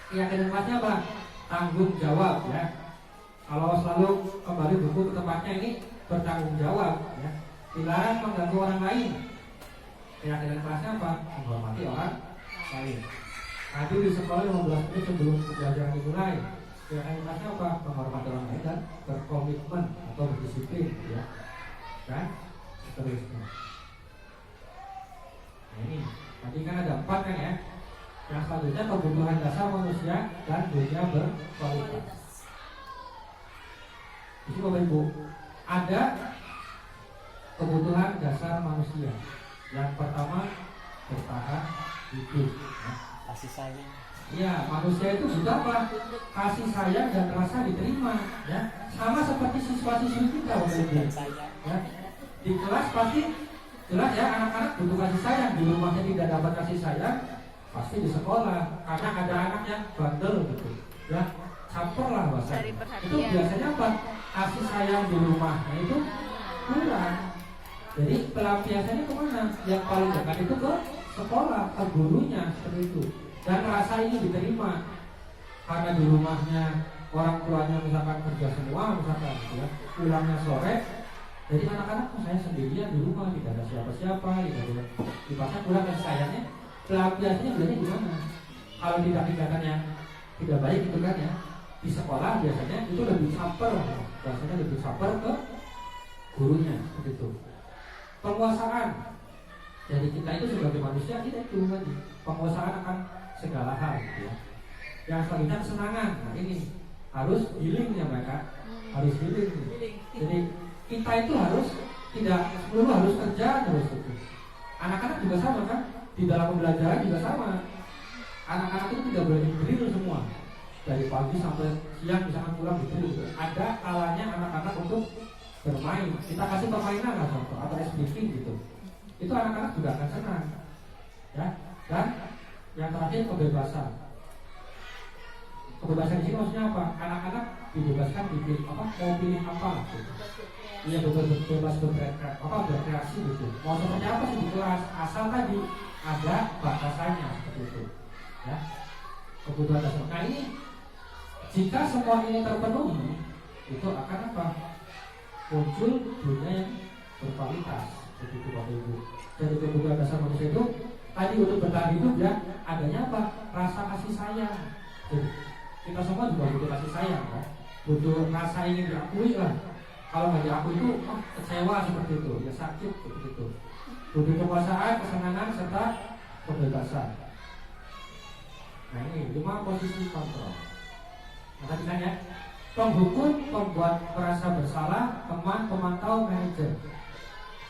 Keyakinan kelasnya apa? Tanggung jawab ya. Kalau selalu kembali buku ke tempatnya, ini bertanggung jawab ya. Dilarang mengganggu orang lain. Keyakinan kelasnya apa? Menghormati orang lain. Nanti di sekolah 15 menit sebelum pembelajaran dimulai. Keyakinan kelasnya apa? Menghormati orang lain dan berkomitmen atau berdisiplin ya. Dan seterusnya. Nah, ini tadi kan ada 4 kan ya. Yang selanjutnya kebutuhan dasar manusia dan dunia berkualitas. Jadi Bapak Ibu, ada kebutuhan dasar manusia. Yang pertama bertahan hidup. Kasih sayang. Ya, manusia itu butuh apa? Kasih sayang dan rasa diterima. Ya, sama seperti siswa-siswi kita Bapak Ibu. Ya, di kelas pasti jelas ya, anak-anak butuh kasih sayang. Di rumahnya tidak dapat kasih sayang, pasti di sekolah karena ada anak yang bandel gitu. Ya, caper lah bahasanya. Itu biasanya apa? Kasih sayang di rumahnya itu kurang. Jadi pelampiasannya kemana? Yang paling dekat itu ke sekolah, ke gurunya seperti itu. Dan rasa ini diterima karena di rumahnya orang tuanya misalkan kerja semua, misalkan gitu ya, pulangnya sore. Jadi anak-anak saya sendirian di rumah, tidak ada siapa-siapa, tidak ada dipaksa kurang kasih sayangnya. Pelampiasannya berarti gimana? Kalau tidak kegiatan yang tidak baik itu kan ya. Di sekolah biasanya itu lebih caper, biasanya lebih caper ke gurunya begitu. Penguasaan, jadi kita itu sebagai manusia kita itu lagi penguasaan akan segala hal gitu ya. Yang selanjutnya kesenangan, nah ini harus healing ya mereka, harus healing. Jadi kita itu harus tidak melulu harus kerja terus itu. Anak-anak juga sama kan, di dalam pembelajaran juga sama. Anak-anak itu tidak boleh drill semua. Dari pagi sampai siang misalkan pulang gitu. Ada kalanya anak-anak untuk bermain. Kita kasih permainan lah contoh atau SBK gitu. Itu anak-anak juga akan senang. Ya. Dan yang terakhir kebebasan. Kebebasan di sini maksudnya apa? Anak-anak dibebaskan pilih apa? Mau pilih apa gitu. Iya bebas berkreasi gitu. Mau seperti apa sih di kelas? Asal tadi ada batasannya seperti itu. ya, kebutuhan dasar. Nah ini jika semua ini terpenuhi, itu akan apa? Muncul dunia yang berkualitas. Begitu Bapak Ibu. Jadi kebutuhan dasar manusia itu tadi untuk bertahan hidup ya, adanya apa? Rasa kasih sayang. Jadi, kita semua juga butuh kasih sayang, kan? Butuh rasa ingin diakui lah. Kalau nggak diakui itu kecewa seperti itu, ya sakit seperti itu. Butuh kekuasaan, kesenangan serta kebebasan. Nah ini 5 posisi kontrol. Nah tadi kan ya, penghukum, pembuat merasa bersalah, teman, pemantau, manajer.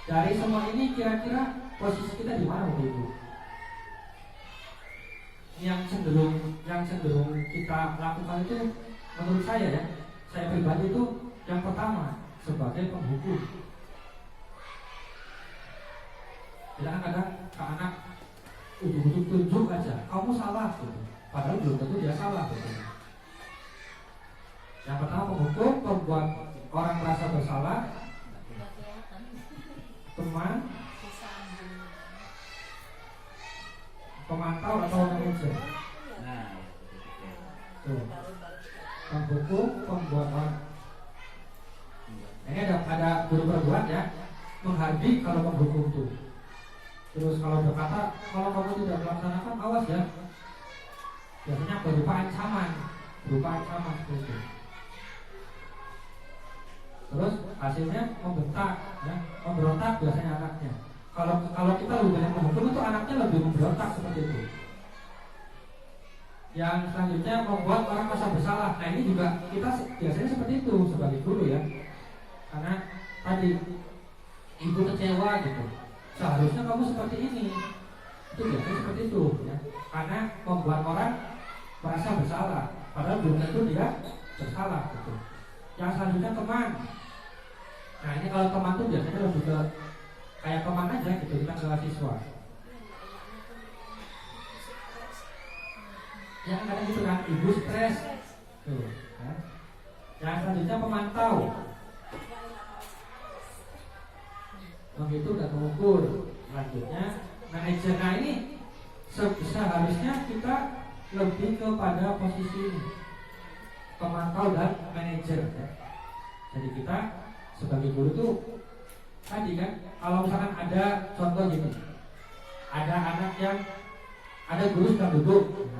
Dari semua ini kira-kira posisi kita di mana Bapak Ibu? Yang cenderung kita lakukan itu menurut saya ya, saya pribadi itu yang pertama sebagai penghukum. Kadang-kadang ke anak ujuk-ujuk tunjuk aja, kamu salah gitu. Padahal belum tentu dia salah gitu. Yang pertama penghukum, pembuat orang merasa bersalah, teman, pemantau atau manajer. Nah, Tuh. Penghukum, pembuat orang. Ini ada guru perbuat ya, menghardik kalau penghukum tuh. Terus kalau berkata, kalau kamu tidak melaksanakan, awas ya. Biasanya berupa ancaman seperti itu. Terus hasilnya membentak, ya, memberontak biasanya anaknya. Kalau kita lebih banyak menghukum itu anaknya lebih memberontak seperti itu. Yang selanjutnya membuat orang merasa bersalah. Nah ini juga kita biasanya seperti itu sebagai guru ya. Karena tadi ibu kecewa gitu. Seharusnya kamu seperti ini. Itu biasanya seperti itu ya. Karena membuat orang merasa bersalah. Padahal belum tentu dia bersalah gitu. Yang selanjutnya teman. Nah ini kalau teman tuh biasanya lebih ke kayak teman aja gitu, kita ke siswa. Ya kadang gitu kan, ibu stres tuh, ya. Yang selanjutnya pemantau. Begitu dan mengukur. Selanjutnya manajer. Nah ini seharusnya kita lebih kepada posisi ini, pemantau dan manajer ya. Jadi kita sebagai guru tuh tadi kan, kalau misalkan ada contoh gini, ada anak yang ada guru sedang duduk,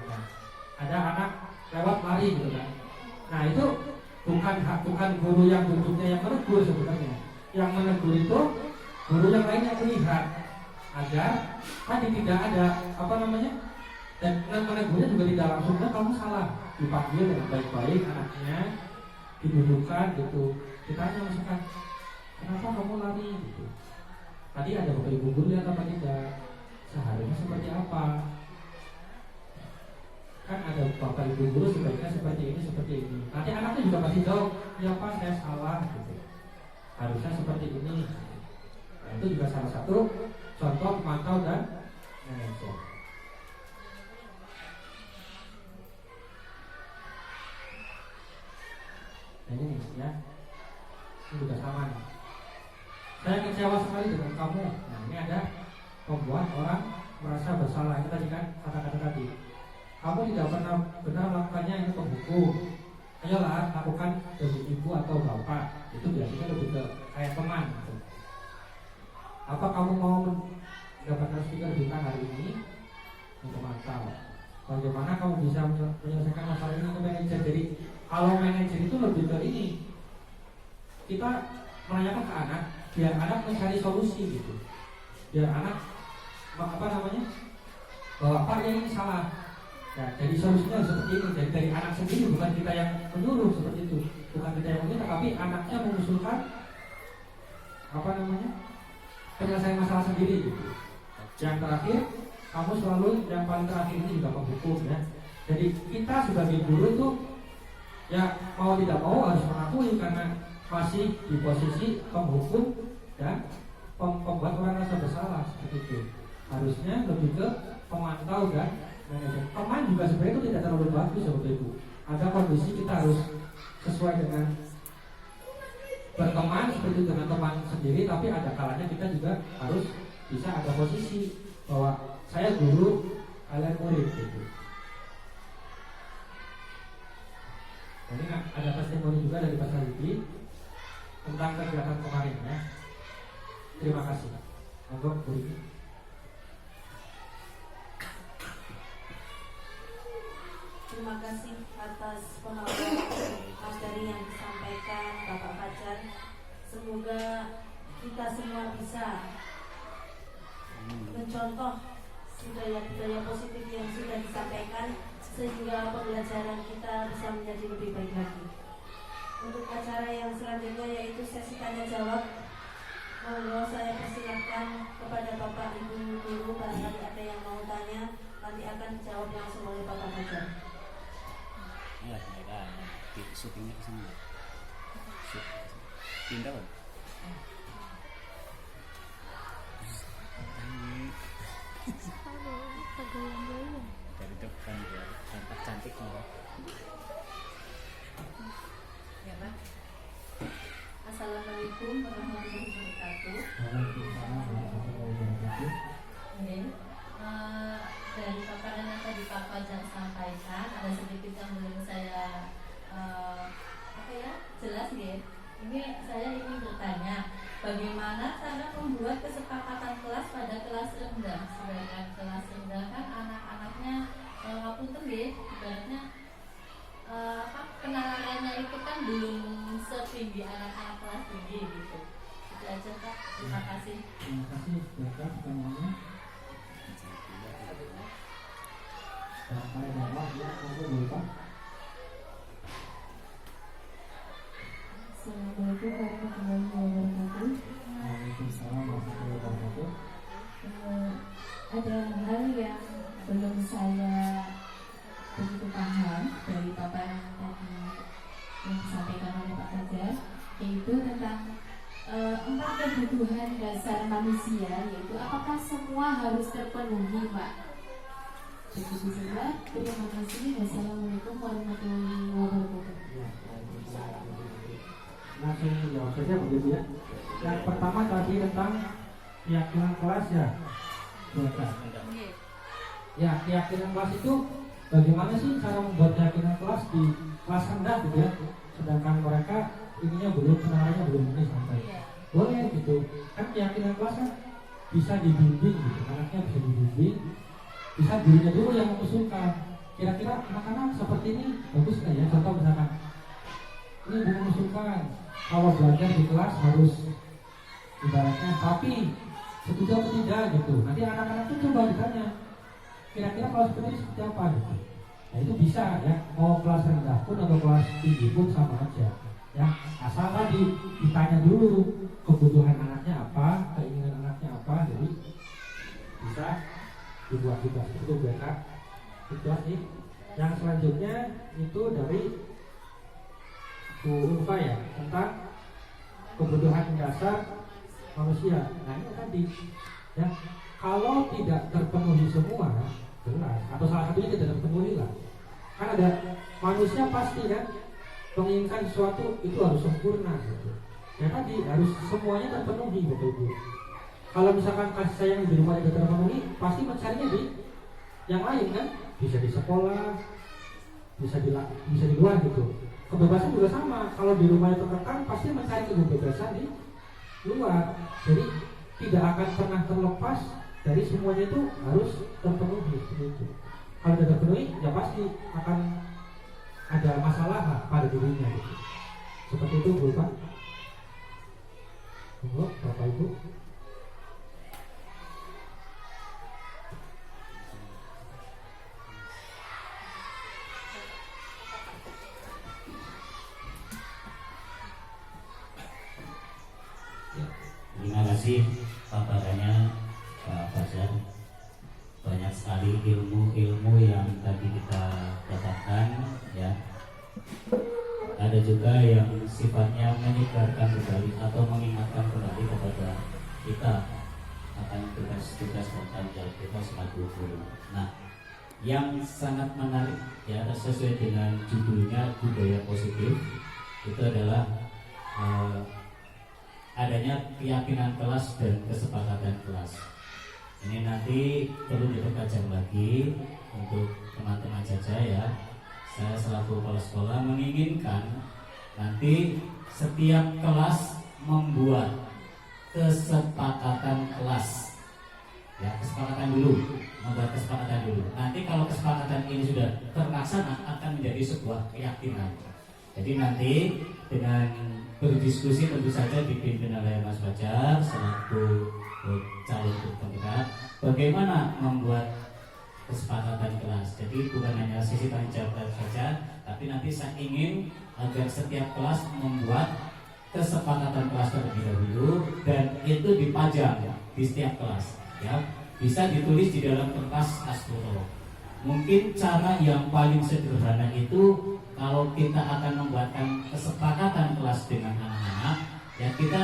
ada anak lewat lari gitu kan. Nah itu bukan guru yang duduknya yang menegur sebenarnya. Yang menegur itu guru yang lainnya melihat agar tadi tidak ada dan menegurnya juga tidak langsung, kamu salah. Dipanggil dengan baik-baik anaknya, didudukkan gitu. Ditanya misalkan, kenapa kamu lari gitu. Tadi ada bapak ibu guru lihat apa tidak, seharusnya seperti apa. Kan ada bapak ibu guru sebaiknya seperti ini. Nanti anaknya juga pasti jawab, ya pak saya salah gitu. Harusnya seperti ini. Nah, itu juga salah satu contoh pemantau dan manajer. Nah, ini ya, ini juga sama nih. Saya kecewa sekali dengan kamu. Nah ini ada membuat orang merasa bersalah. Ini tadi kan kata-kata tadi. Kamu tidak pernah benar melakukannya, ini penghukum. Ayolah lakukan dari ibu atau bapak. Itu biasanya lebih ke kayak teman gitu. Apa kamu mau mendapatkan stiker bintang hari ini? Untuk mantau. Bagaimana kamu bisa menyelesaikan masalah ini ke manajer? Jadi kalau manajer itu lebih ke ini, kita menanyakan ke anak, biar anak mencari solusi gitu. Biar anak bahwa Pak yang ini salah. Nah, jadi solusinya seperti ini. Jadi dari anak sendiri, bukan kita yang menyuruh seperti itu, bukan kita yang meminta, tapi anaknya mengusulkan penyelesaian masalah sendiri gitu. Yang terakhir, kamu selalu yang paling terakhir ini juga penghukum ya. Jadi kita sebagai guru itu ya mau tidak mau harus mengakui karena masih di posisi penghukum dan pembuat orang rasa bersalah seperti itu. Harusnya lebih ke pemantau dan manajer. Teman juga sebenarnya itu tidak terlalu bagus seperti itu. Ada kondisi kita harus sesuai dengan berteman seperti itu dengan teman sendiri, tapi ada kalanya kita juga harus bisa ada posisi bahwa saya guru, kalian murid gitu. Ini ada testimoni juga dari Pak Salidi tentang kegiatan kemarin ya. Terima kasih. Monggo Bu Riki. Terima kasih atas pemaparan materi yang disampaikan Bapak Fajar. Semoga kita semua bisa mencontoh budaya-budaya positif yang sudah disampaikan sehingga pembelajaran kita bisa menjadi lebih baik lagi. Untuk acara yang selanjutnya yaitu sesi tanya jawab, monggo saya persilahkan kepada Bapak Ibu guru, barangkali ada yang mau tanya nanti akan dijawab langsung oleh Bapak Fajar. Ya, mereka syutingnya ke sana. Pindah, Bang. Dari depan dia tampak cantik loh. Ya, Pak. Assalamualaikum warahmatullahi wabarakatuh. Waalaikumsalam warahmatullahi wabarakatuh. Oke. Dari paparan yang tadi Pak Fajar sampaikan, ada sedikit yang belum saya jelas ya. Ini saya ingin bertanya, bagaimana cara membuat kesepakatan kelas pada kelas rendah? Sedangkan kelas rendah kan anak-anaknya ngapunten nggih, ibaratnya penanganannya itu kan belum setinggi anak-anak kelas tinggi gitu. Itu aja Pak. Terima kasih. Terima kasih. Silakan pertanyaannya. Sampai bawah ya, monggo dulu Pak. Assalamualaikum warahmatullahi wabarakatuh. Waalaikumsalam warahmatullahi wabarakatuh. Ada hal yang belum saya begitu paham dari paparan tadi yang disampaikan oleh Pak Fajar, yaitu tentang 4 kebutuhan dasar manusia, yaitu apakah semua harus terpenuhi, Pak? Begitu saja. Terima kasih. Wassalamualaikum warahmatullahi wabarakatuh. Ya, waalaikumsalam. Langsung jawab saja begitu ya. Yang pertama tadi tentang keyakinan kelas ya. Silakan. Ya, keyakinan kelas itu bagaimana sih cara membuat keyakinan kelas di kelas rendah gitu ya. Sedangkan mereka ininya belum, penanganannya belum ini sampai. Boleh gitu. Kan keyakinan kelas kan bisa dibimbing gitu. Anaknya bisa dibimbing. Bisa dirinya dulu yang mengusulkan. Kira-kira anak-anak seperti ini bagus nggak ya? Contoh misalkan ini mengusulkan kalau belajar di kelas harus ibaratnya tapi setuju atau tidak gitu. Nanti anak-anak itu coba ditanya kira-kira kalau seperti ini seperti apa gitu. Nah itu bisa ya, mau kelas rendah pun atau kelas tinggi pun sama aja ya, asal tadi ditanya dulu kebutuhan anaknya apa, keinginan anaknya apa, jadi bisa dibuat juga itu benar. Itu sih. Yang selanjutnya itu dari Bu Ulfa ya, tentang kebutuhan dasar manusia. Nah ini tadi ya, kalau tidak terpenuhi semua jelas, atau salah satunya tidak terpenuhi lah, kan ada manusia pasti kan menginginkan sesuatu itu harus sempurna gitu. Ya tadi harus semuanya terpenuhi Bapak Ibu. Kalau misalkan kasih sayang di rumah tidak terpenuhi, pasti mencarinya di yang lain kan, bisa di sekolah, bisa di luar gitu. Kebebasan juga sama, kalau di rumah itu terkekang pasti mencari kebebasan di luar. Jadi tidak akan pernah terlepas dari semuanya itu harus terpenuhi itu. Kalau tidak terpenuhi ya pasti akan ada masalah pada dirinya gitu. Seperti itu Bu Pak. Bapak Ibu. Terima kasih paparannya Pak Fajar. Banyak sekali ilmu-ilmu yang tadi kita dapatkan ya. Ada juga yang sifatnya menyegarkan kembali atau mengingatkan kembali kepada kita akan tugas-tugas dan tanggung jawab kita sebagai guru. Nah, yang sangat menarik ya, sesuai dengan judulnya budaya positif, itu adalah adanya keyakinan kelas dan kesepakatan kelas. Ini nanti perlu dipertajam lagi untuk teman-teman saja ya. saya selaku kepala sekolah menginginkan nanti setiap kelas membuat kesepakatan kelas. Ya, kesepakatan dulu, membuat kesepakatan dulu. Nanti kalau kesepakatan ini sudah terlaksana akan menjadi sebuah keyakinan. Jadi nanti dengan berdiskusi tentu saja dipimpin oleh Mas Fajar selaku calon kandidat, bagaimana membuat kesepakatan kelas. Jadi bukan hanya sisi tanggung jawab saja, tapi nanti saya ingin agar setiap kelas membuat kesepakatan kelas terlebih dahulu dan itu dipajang di setiap kelas. Ya, bisa ditulis di dalam kertas astrolog. Mungkin cara yang paling sederhana itu kalau kita akan membuatkan kesepakatan kelas dengan anak-anak, ya kita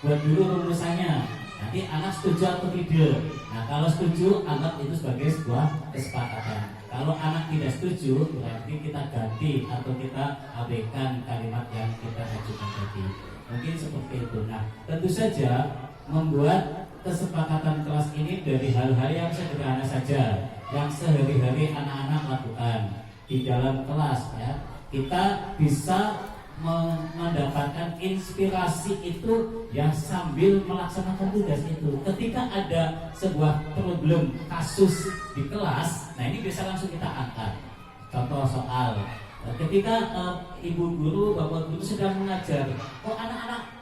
buat dulu rumusannya. Nanti anak setuju atau tidak. Nah, kalau setuju anggap itu sebagai sebuah kesepakatan. Kalau anak tidak setuju, berarti kita ganti atau kita abaikan kalimat yang kita ajukan tadi. Mungkin seperti itu. Nah, tentu saja membuat kesepakatan kelas ini dari hal-hal yang sederhana saja, yang sehari-hari anak-anak lakukan di dalam kelas. Ya, kita bisa mendapatkan inspirasi itu ya sambil melaksanakan tugas itu. Ketika ada sebuah problem kasus di kelas, nah ini bisa langsung kita angkat. Contoh soal ketika ibu guru, bapak guru sedang mengajar, kok anak-anak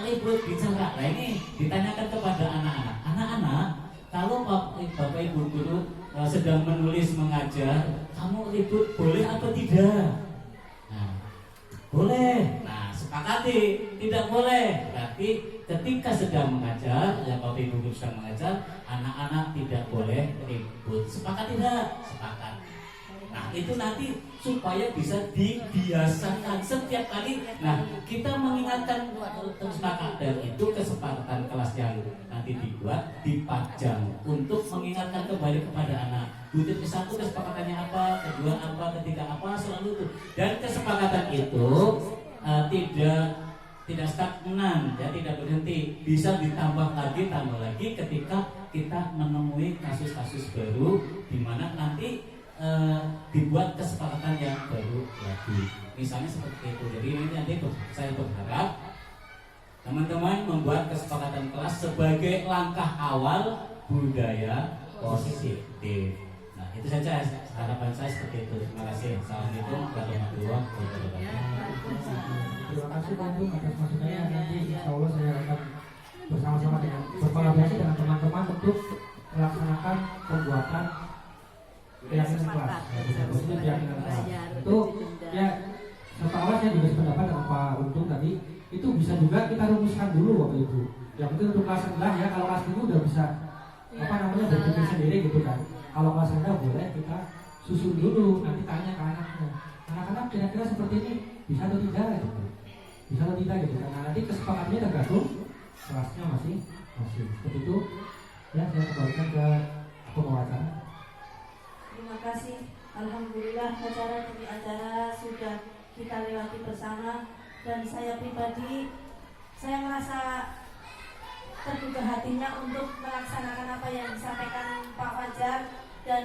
ribut bicara. Nah ini ditanyakan kepada anak-anak. Anak-anak, kalau bapak ibu guru sedang menulis mengajar, kamu ribut boleh atau tidak? Boleh. Nah, sepakati tidak boleh. Berarti ketika sedang mengajar, ya Bapak Ibu guru sedang mengajar, anak-anak tidak boleh ribut. Sepakat tidak? Sepakat. Nah, itu nanti supaya bisa dibiasakan setiap kali. Nah, kita mengingatkan kesepakatan itu, kesepakatan kelas yang nanti dibuat dipajang untuk mengingatkan kembali kepada anak. Butir ke satu kesepakatannya apa, kedua apa, ketiga apa, selalu itu. Dan kesepakatan itu tidak stagnan, ya, tidak berhenti. Bisa ditambah lagi ketika kita menemui kasus-kasus baru di mana nanti dibuat kesepakatan yang baru lagi. Misalnya seperti itu. Jadi ini nanti saya berharap teman-teman membuat kesepakatan kelas sebagai langkah awal budaya positif. Nah, itu saja harapan saya seperti itu. Terima kasih. Assalamualaikum warahmatullahi wabarakatuh. Terima kasih Pak Bung atas masukannya. Nanti insya Allah saya akan bersama-sama dengan berkolaborasi dengan teman-teman untuk melaksanakan pembuatan keyakinan kelas. Keyakinan kelas itu ya setelah saya juga sependapat dengan Pak Untung tadi, itu bisa juga kita rumuskan dulu Bapak Ibu. Yang penting untuk kelas rendah ya, kalau kelas tinggi udah bisa berpikir sendiri gitu kan. Kalau kelas rendah boleh kita susun dulu, nanti tanya ke anaknya, anak-anak kira-kira seperti ini bisa atau tidak gitu. Bisa atau tidak gitu. Karena nanti kesepakatannya tergantung kelasnya masih seperti itu. Ya, saya kembalikan ke pengawasan. Terima kasih. Alhamdulillah acara demi acara sudah kita lewati bersama, dan saya pribadi saya merasa terbuka hatinya untuk melaksanakan apa yang disampaikan Pak Fajar dan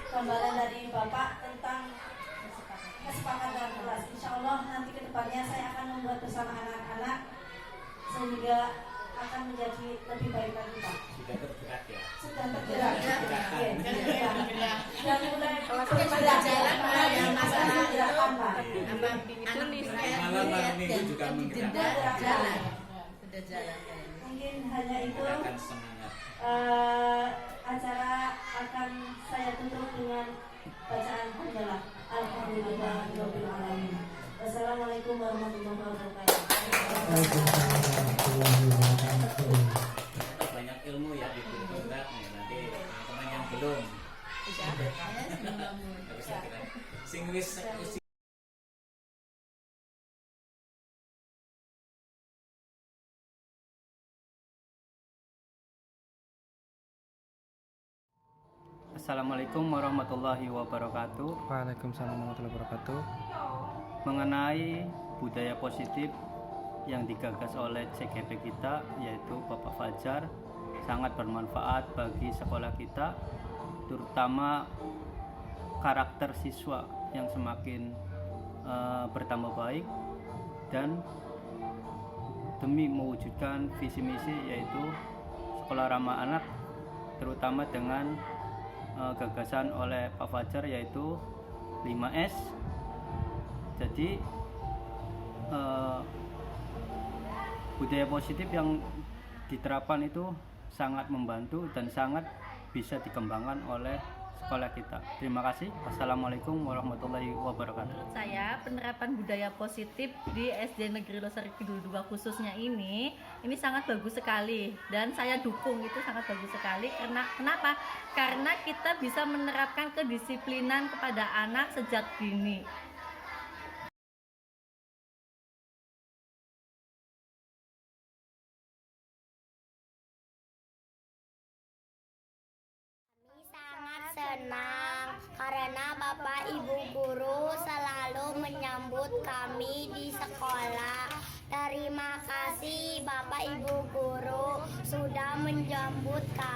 gambaran dari Bapak tentang kesepakatan kelas. Insya Allah nanti kedepannya saya akan membuat bersama anak-anak sehingga akan menjadi lebih baik lagi Pak. Sudah tergerak ya. Sudah tergerak. Dan mulai jalan Pak, yang masalah gerakan Pak. Malam minggu juga menggerakkan. jalan. Sudah jalan. Mungkin hanya itu. Akan semangat. Acara akan saya tutup dengan bacaan hamdalah. Alhamdulillahirabbil alamin. Wassalamualaikum warahmatullahi wabarakatuh. Banyak ilmu ya di Bunda nih, nanti teman yang belum. Sing wis Assalamualaikum warahmatullahi wabarakatuh. Waalaikumsalam warahmatullahi wabarakatuh. Mengenai budaya positif yang digagas oleh CGP kita, yaitu Bapak Fajar, sangat bermanfaat bagi sekolah kita, terutama karakter siswa yang semakin bertambah baik, dan demi mewujudkan visi misi yaitu sekolah ramah anak, terutama dengan gagasan oleh Pak Fajar yaitu 5S. Jadi budaya positif yang diterapkan itu sangat membantu dan sangat bisa dikembangkan oleh sekolah kita. Terima kasih. Wassalamualaikum warahmatullahi wabarakatuh. Menurut saya penerapan budaya positif di SD Negeri Losari Kidul 2 khususnya ini sangat bagus sekali, dan saya dukung itu sangat bagus sekali. Kenapa? Karena kita bisa menerapkan kedisiplinan kepada anak sejak dini. Kami sangat senang karena Bapak Ibu guru selalu menyambut kami di sekolah. Terima kasih Bapak Ibu guru sudah menjemput kami.